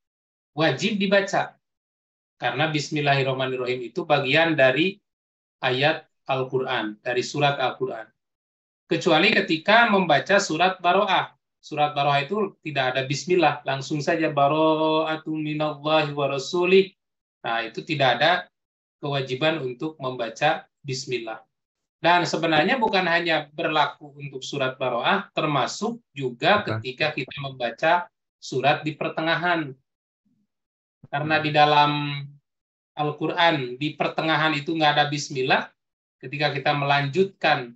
wajib dibaca. Karena Bismillahirrahmanirrahim itu bagian dari ayat Al-Quran, dari surat Al-Quran. Kecuali ketika membaca surat Baro'ah. Surat Baro'ah itu tidak ada bismillah, langsung saja Baro'atu minallahi wa rasulih. Nah, itu tidak ada kewajiban untuk membaca bismillah. Dan sebenarnya bukan hanya berlaku untuk surat Baro'ah, termasuk juga ketika kita membaca surat di pertengahan. Karena di dalam Al-Quran, di pertengahan itu nggak ada bismillah, ketika kita melanjutkan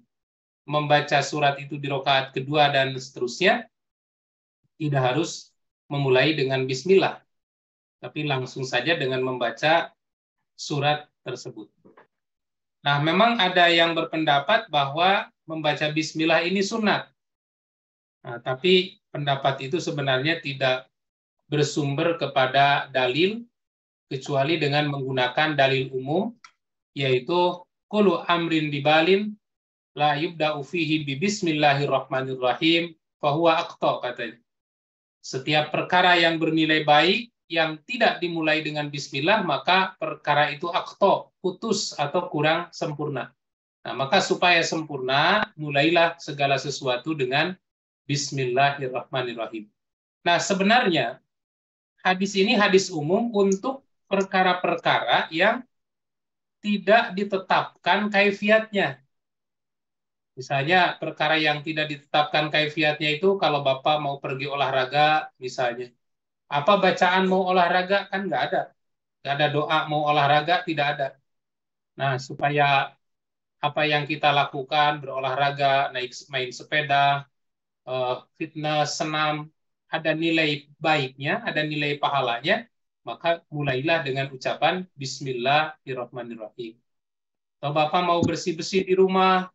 membaca surat itu di rakaat kedua dan seterusnya, tidak harus memulai dengan bismillah, tapi langsung saja dengan membaca surat tersebut. Nah, memang ada yang berpendapat bahwa membaca bismillah ini sunat. Nah, tapi pendapat itu sebenarnya tidak bersumber kepada dalil, kecuali dengan menggunakan dalil umum, yaitu kullu amrin dibalin la yubda'u fihi bi bismillahirrahmanirrahim fahuwa aqta, katanya. Setiap perkara yang bernilai baik yang tidak dimulai dengan bismillah, maka perkara itu aqta, putus atau kurang sempurna. Nah, maka supaya sempurna, mulailah segala sesuatu dengan bismillahirrahmanirrahim. Nah, sebenarnya hadis ini hadis umum untuk perkara-perkara yang tidak ditetapkan kaifiatnya. Misalnya perkara yang tidak ditetapkan kaifiatnya itu kalau Bapak mau pergi olahraga misalnya. Apa bacaan mau olahraga? Kan nggak ada. Nggak ada doa mau olahraga, tidak ada. Nah, supaya apa yang kita lakukan, berolahraga, main sepeda, fitness, senam, ada nilai baiknya, ada nilai pahalanya, maka mulailah dengan ucapan Bismillahirrahmanirrahim. Kalau Bapak mau bersih-bersih di rumah,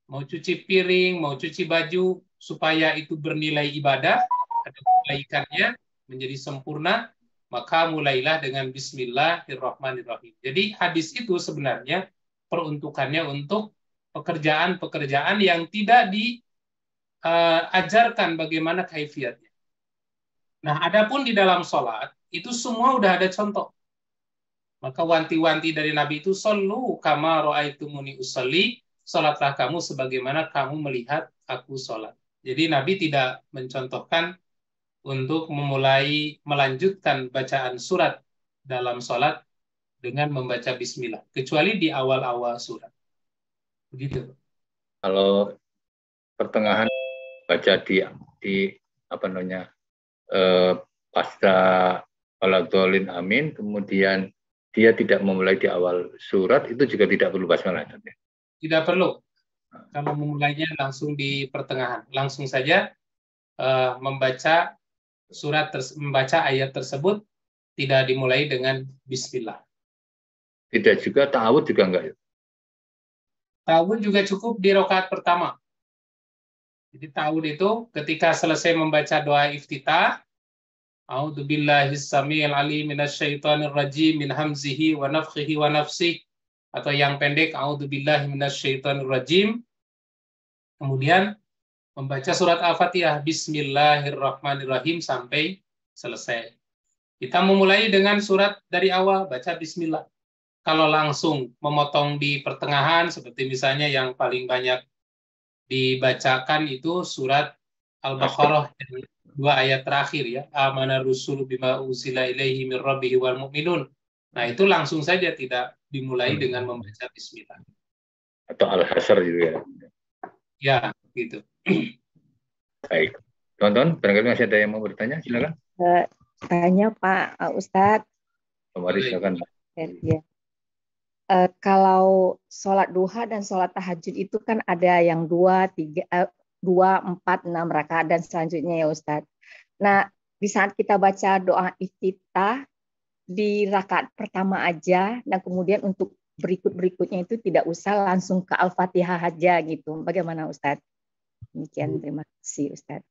mau cuci piring, mau cuci baju, supaya itu bernilai ibadah, ada kebaikannya, menjadi sempurna, maka mulailah dengan Bismillahirrahmanirrahim. Jadi hadis itu sebenarnya peruntukannya untuk pekerjaan-pekerjaan yang tidak diajarkan bagaimana kaifiatnya. Nah, adapun di dalam sholat, itu semua udah ada contoh. Maka wanti-wanti dari Nabi itu, Sallu kama ra'aitumuni usalli, sholatlah kamu sebagaimana kamu melihat aku sholat. Jadi Nabi tidak mencontohkan untuk melanjutkan bacaan surat dalam sholat dengan membaca bismillah, kecuali di awal-awal surat. Begitu. Kalau pertengahan baca di apa namanya, pasca waladhdallin amin, kemudian dia tidak memulai di awal surat, itu juga tidak perlu basmalah. Tidak perlu. Kalau memulainya langsung di pertengahan, langsung saja membaca membaca ayat tersebut, tidak dimulai dengan bismillah. Tidak juga ta'awud juga enggak? Ta'awud juga cukup di rakaat pertama. Jadi ta'awud itu ketika selesai membaca doa iftitah, A'udzu billahis samiil alim minasyaitonir rajim min hamzihi wa nafthihi wa nafsihi, atau yang pendek A'udzu billahi minasyaitonir rajim. Kemudian membaca surat Al-Fatihah Bismillahirrahmanirrahim sampai selesai. Kita memulai dengan surat dari awal, baca bismillah. Kalau langsung memotong di pertengahan, seperti misalnya yang paling banyak dibacakan itu surat Al-Baqarah, 2 ayat terakhir ya, amana rusulu bima unzila ilaihi mir rabbihi wal mu'minun. Nah, itu langsung saja tidak dimulai dengan membaca bismillah. Atau Al-Hasr gitu ya. Ya, gitu. Baik. Tonton, barangkali masih ada yang mau bertanya, silakan. Tanya Pak Ustadz. Kembali silakan. Ya. Kalau sholat duha dan sholat tahajud itu kan ada yang 2, 4, 6 rakaat dan selanjutnya ya Ustadz. Nah, di saat kita baca doa iftitah, di rakaat pertama aja, dan kemudian untuk berikut-berikutnya itu tidak usah langsung ke Al-Fatihah aja gitu. Bagaimana Ustadz? Demikian, terima kasih Ustadz.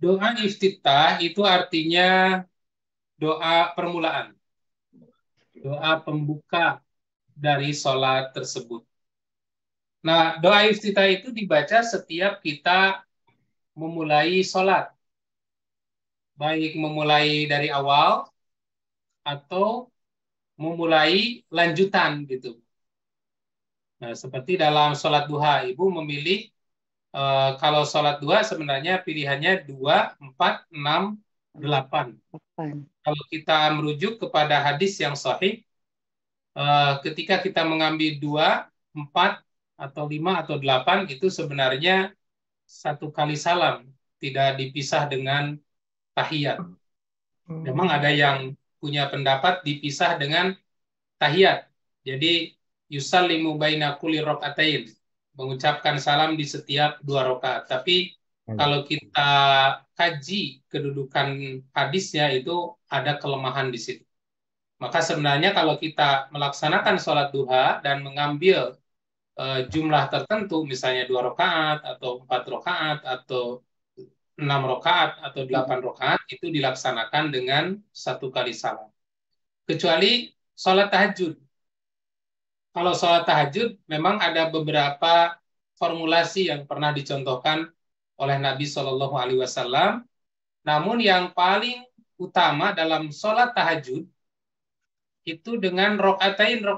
Doa iftitah itu artinya doa permulaan, doa pembuka dari sholat tersebut. Nah, doa iftitah itu dibaca setiap kita memulai sholat, baik memulai dari awal atau memulai lanjutan gitu. Nah, seperti dalam sholat duha, Ibu memilih kalau sholat duha sebenarnya pilihannya 2, 4, 6, 8. Kalau kita merujuk kepada hadis yang sahih, ketika kita mengambil 2, 4, atau 5, atau 8, itu sebenarnya satu kali salam, tidak dipisah dengan tahiyat. Memang ada yang punya pendapat dipisah dengan tahiyat. Jadi yusallimu baina kulli rakaatain, mengucapkan salam di setiap 2 rakaat. Tapi kalau kita kaji kedudukan hadisnya itu ada kelemahan di situ. Maka sebenarnya kalau kita melaksanakan sholat duha dan mengambil jumlah tertentu, misalnya 2 rakaat atau 4 rakaat atau 6 rakaat atau 8 rakaat, itu dilaksanakan dengan satu kali salam. Kecuali sholat tahajud. Kalau sholat tahajud memang ada beberapa formulasi yang pernah dicontohkan oleh Nabi Shallallahu Alaihi Wasallam. Namun yang paling utama dalam sholat tahajud itu dengan rokaatain, 2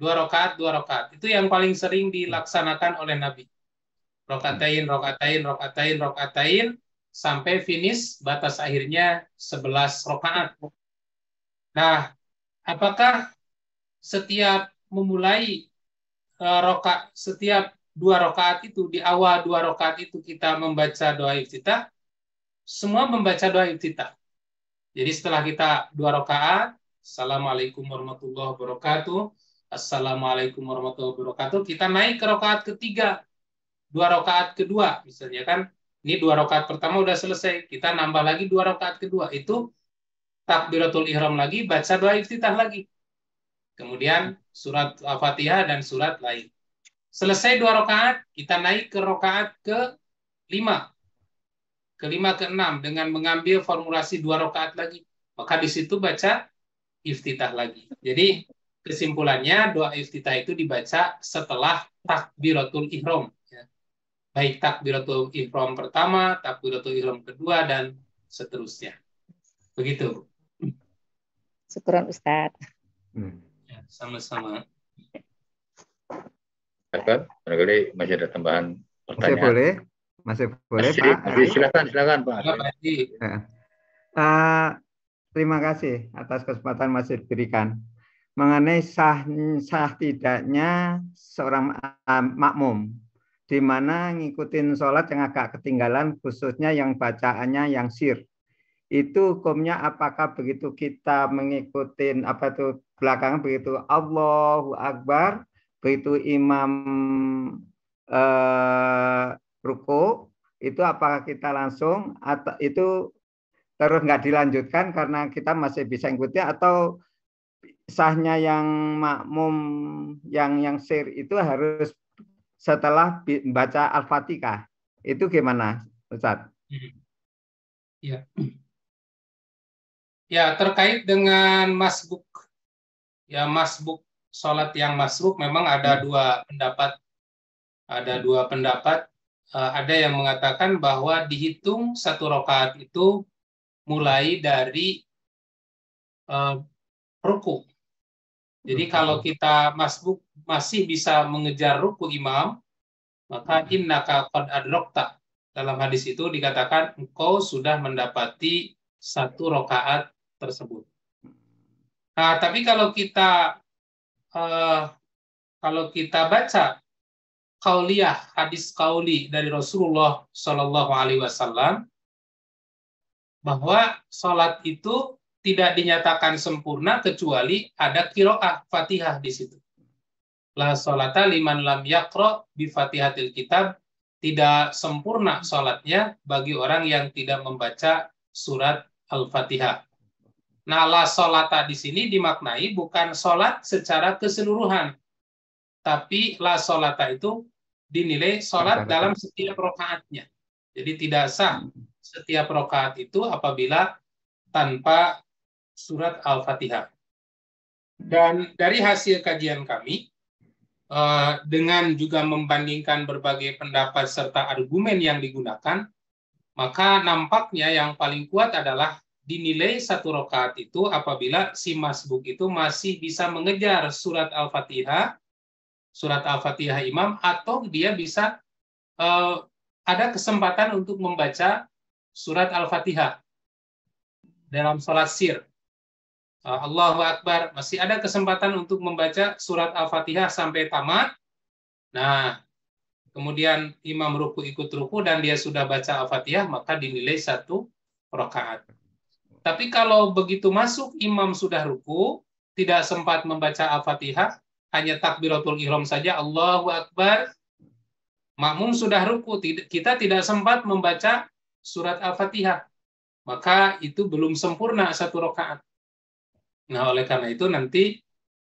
rakaat. Itu yang paling sering dilaksanakan oleh Nabi. Rokaatain sampai finish batas akhirnya 11 rakaat. Nah, apakah setiap memulai setiap 2 rakaat itu, di awal 2 rakaat itu kita membaca doa iftitah? Semua membaca doa iftitah. Jadi setelah kita 2 rakaat, Assalamualaikum warahmatullahi wabarakatuh, Assalamualaikum warahmatullahi wabarakatuh, kita naik ke rakaat ketiga, 2 rakaat kedua misalnya kan, ini 2 rakaat pertama udah selesai, kita nambah lagi 2 rakaat kedua, itu takbiratul ihram lagi, baca doa iftitah lagi. Kemudian surat Al-Fatihah dan surat lain. Selesai 2 rakaat, kita naik ke rakaat ke-5, ke-5, ke-6 dengan mengambil formulasi 2 rakaat lagi. Maka di situ baca iftitah lagi. Jadi kesimpulannya doa iftitah itu dibaca setelah takbiratul ihram. Ya. Baik takbiratul ihram pertama, takbiratul ihram kedua, dan seterusnya. Begitu. Syukran Ustaz. Ya, sama-sama. Barangkali masih ada tambahan pertanyaan. Masih boleh Pak. Silakan Pak. Terima kasih atas kesempatan masih diberikan. Mengenai sah tidaknya seorang makmum, di mana ngikutin sholat yang agak ketinggalan, khususnya yang bacaannya yang sir. Itu hukumnya apakah begitu kita mengikuti belakangan begitu Allahu Akbar, begitu imam ruku, itu apakah kita langsung atau itu terus nggak dilanjutkan karena kita masih bisa ikuti, atau sahnya yang makmum yang sir itu harus setelah baca Al-Fatihah? Itu gimana Ustaz? Ya. Ya, terkait dengan masbuk. Ya, masbuk, sholat yang masbuk memang ada 2 pendapat. Ada 2 pendapat. Ada yang mengatakan bahwa dihitung 1 rakaat itu mulai dari ruku. Jadi kalau kita masbuk masih bisa mengejar ruku imam, maka innaka qad adrakta. Dalam hadis itu dikatakan engkau sudah mendapati 1 rakaat tersebut. Nah, tapi kalau kita baca qauliyah, hadis qauli dari Rasulullah Shallallahu Alaihi Wasallam, bahwa sholat itu tidak dinyatakan sempurna kecuali ada qiraah Fatihah di situ. La sholata liman lam yaqra bi Fatihatil kitab, tidak sempurna sholatnya bagi orang yang tidak membaca surat Al-Fatihah. Nah, la sholata di sini dimaknai bukan sholat secara keseluruhan, tapi la sholata itu dinilai sholat dalam setiap rokaatnya. Jadi tidak sah setiap rokaat itu apabila tanpa surat Al-Fatihah. Dan dari hasil kajian kami, dengan juga membandingkan berbagai pendapat serta argumen yang digunakan, maka nampaknya yang paling kuat adalah dinilai satu rakaat itu apabila si masbuk itu masih bisa mengejar surat Al-Fatihah imam, atau dia bisa ada kesempatan untuk membaca surat Al-Fatihah dalam sholat sir. Allahu Akbar, masih ada kesempatan untuk membaca surat Al-Fatihah sampai tamat. Nah, kemudian imam ruku ikut ruku dan dia sudah baca Al-Fatihah, maka dinilai satu rakaat. Tapi kalau begitu masuk imam sudah ruku, tidak sempat membaca Al-Fatihah, hanya takbiratul ihram saja, Allahu Akbar, makmum sudah ruku, kita tidak sempat membaca surat Al-Fatihah, maka itu belum sempurna satu rakaat. Nah, oleh karena itu nanti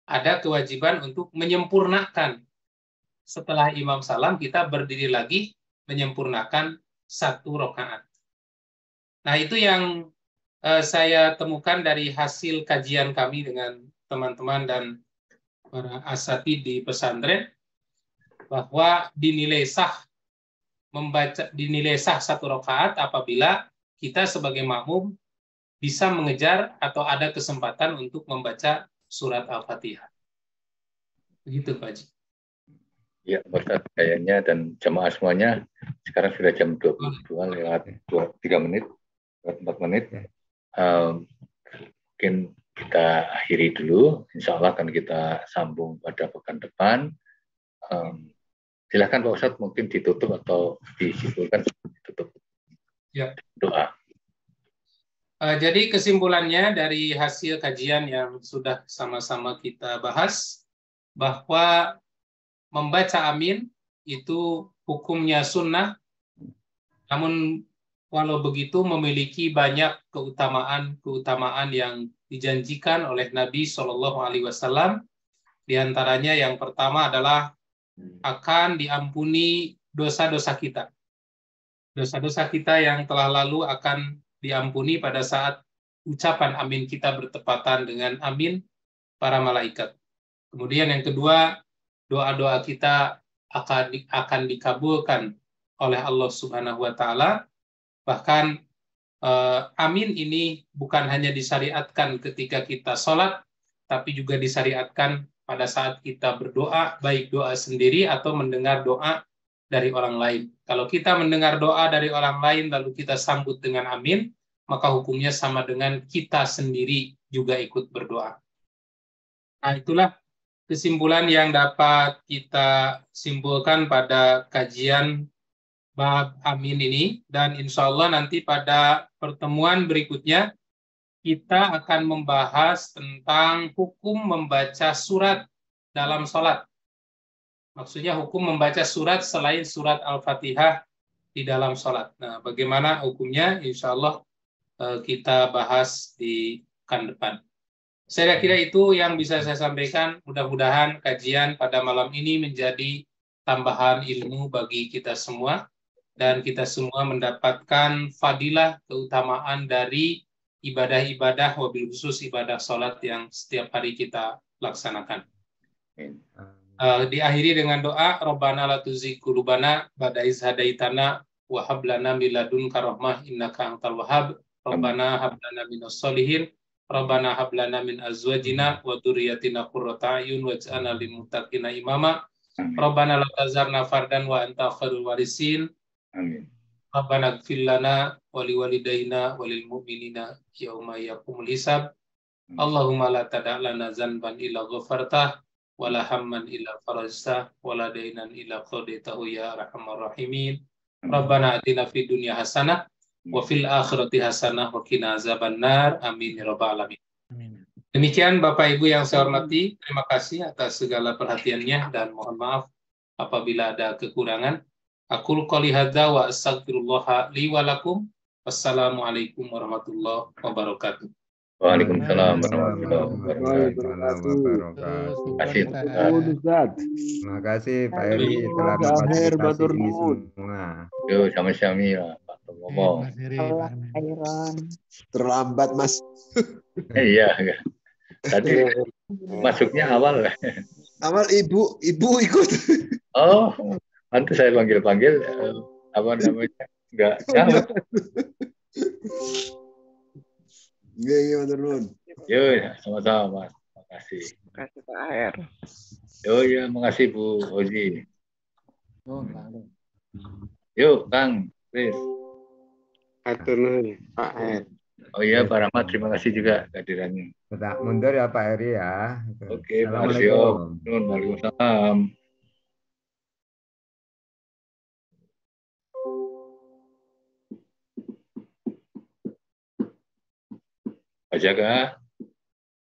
ada kewajiban untuk menyempurnakan. Setelah imam salam, kita berdiri lagi menyempurnakan satu rakaat. Nah, itu yang saya temukan dari hasil kajian kami dengan teman-teman dan para asatidz di pesantren, bahwa dinilai sah satu rakaat apabila kita sebagai makmum bisa mengejar atau ada kesempatan untuk membaca surat Al-Fatihah. Begitu, Pak Haji. Ya, Ustaz, kayaknya dan jamaah semuanya sekarang sudah jam 22 lewat 3 menit, 4 menit. Mungkin kita akhiri dulu. Insya Allah akan kita sambung pada pekan depan. Silakan Pak Ustadz, mungkin ditutup atau disimpulkan. Ditutup. Ya. Doa. Jadi kesimpulannya dari hasil kajian yang sudah sama-sama kita bahas, bahwa membaca amin itu hukumnya sunnah, namun walau begitu memiliki banyak keutamaan yang dijanjikan oleh Nabi SAW. Di antaranya yang pertama adalah akan diampuni dosa-dosa kita. Dosa-dosa kita yang telah lalu akan diampuni pada saat ucapan amin kita bertepatan dengan amin para malaikat. Kemudian yang kedua, doa-doa kita akan dikabulkan oleh Allah Subhanahu wa Ta'ala. Bahkan amin ini bukan hanya disyariatkan ketika kita sholat, tapi juga disyariatkan pada saat kita berdoa, baik doa sendiri atau mendengar doa dari orang lain. Kalau kita mendengar doa dari orang lain lalu kita sambut dengan amin, maka hukumnya sama dengan kita sendiri juga ikut berdoa. Nah, itulah kesimpulan yang dapat kita simpulkan pada kajian bab amin ini, dan insya Allah nanti pada pertemuan berikutnya kita akan membahas tentang hukum membaca surat dalam sholat. Maksudnya hukum membaca surat selain surat Al-Fatihah di dalam sholat. Nah, bagaimana hukumnya? Insya Allah kita bahas di pekan depan. Saya kira itu yang bisa saya sampaikan. Mudah-mudahan kajian pada malam ini menjadi tambahan ilmu bagi kita semua, dan kita semua mendapatkan fadilah keutamaan dari ibadah-ibadah, wabil khusus ibadah sholat yang setiap hari kita laksanakan. Diakhiri dengan doa, Rabbana la tuzigh qulubana ba'da idh hadaitana wa hab lana min ladunka rahmah innaka antal wahhab. Rabbana hab lana minas sholihin, Rabbana hab lana min azwajina wa dzurriyyatina qurrata a'yun waj'alna lil muttaqina imama. Rabbana la tazarna fardan wa anta khairul warisin. Amin. Rabbana ighfir lana wa liwalidayna wa lil mu'minina yauma yaqumul hisab. Allahumma la tada' lana zanban illa ghafartah, wala hamman illa farajtah, wala dainan illa qadaitahu ya arhamar rahimin. Rabbana atina fid dunya hasanah wa fil akhirati hasanah wa qina azabannar. Amin ya rabbal alamin. Demikian Bapak Ibu yang saya hormati, terima kasih atas segala perhatiannya dan mohon maaf apabila ada kekurangan. Aqul qouli hadza wa astaghfirullah li wa lakum Wassalamualaikum warahmatullahi wabarakatuh. Waalaikumsalam warahmatullahi wabarakatuh. Terima kasih, Ustaz. Terima kasih Pak Heri telah Akhir memfasilitasi matur ini nuwun. semua. Yo, sama-sama ya, Pak ngomong. Mas Heri, Allah Pak Armin. khairan. Terlambat, Mas. Iya, tadi masuknya awal. Awal ibu ikut. Oh, nanti saya panggil-panggil apa namanya? Enggak nyaut. Iya, matur nuwun. Yo, sama-sama, Mas. Makasih. Kasih Pak Aher. Yo, ya, makasih Bu Ozi. Yuk, Kang, please. Atur nuhun Pak Aher. Oh iya, Pak Rahmat, terima kasih juga kehadirannya. Tetap mundur ya Pak Heri ya. Oke, makasih Om. Waalaikumsalam. Pak Jaga,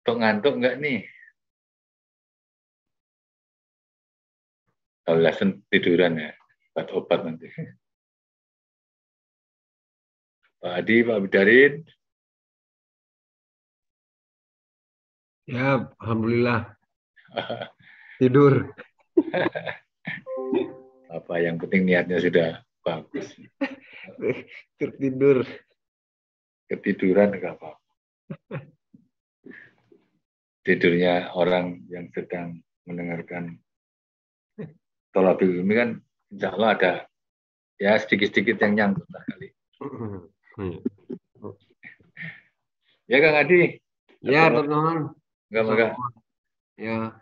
ngantuk nggak nih? Kalau langsung tiduran ya, obat nanti. Pak Adi, Pak Bidarin. Ya, alhamdulillah. Tidur. Apa yang penting niatnya sudah bagus. Tertidur. Ketiduran nggak apa-apa. Tidurnya orang yang sedang mendengarkan Thalabul Ilmi kan insya Allah ada ya sedikit-sedikit yang nyangkut kali. Ya Kang Adi. Ya, teman-teman. Enggak. Ya.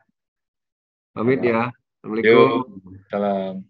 Pamit ya. Assalamualaikum. Salam.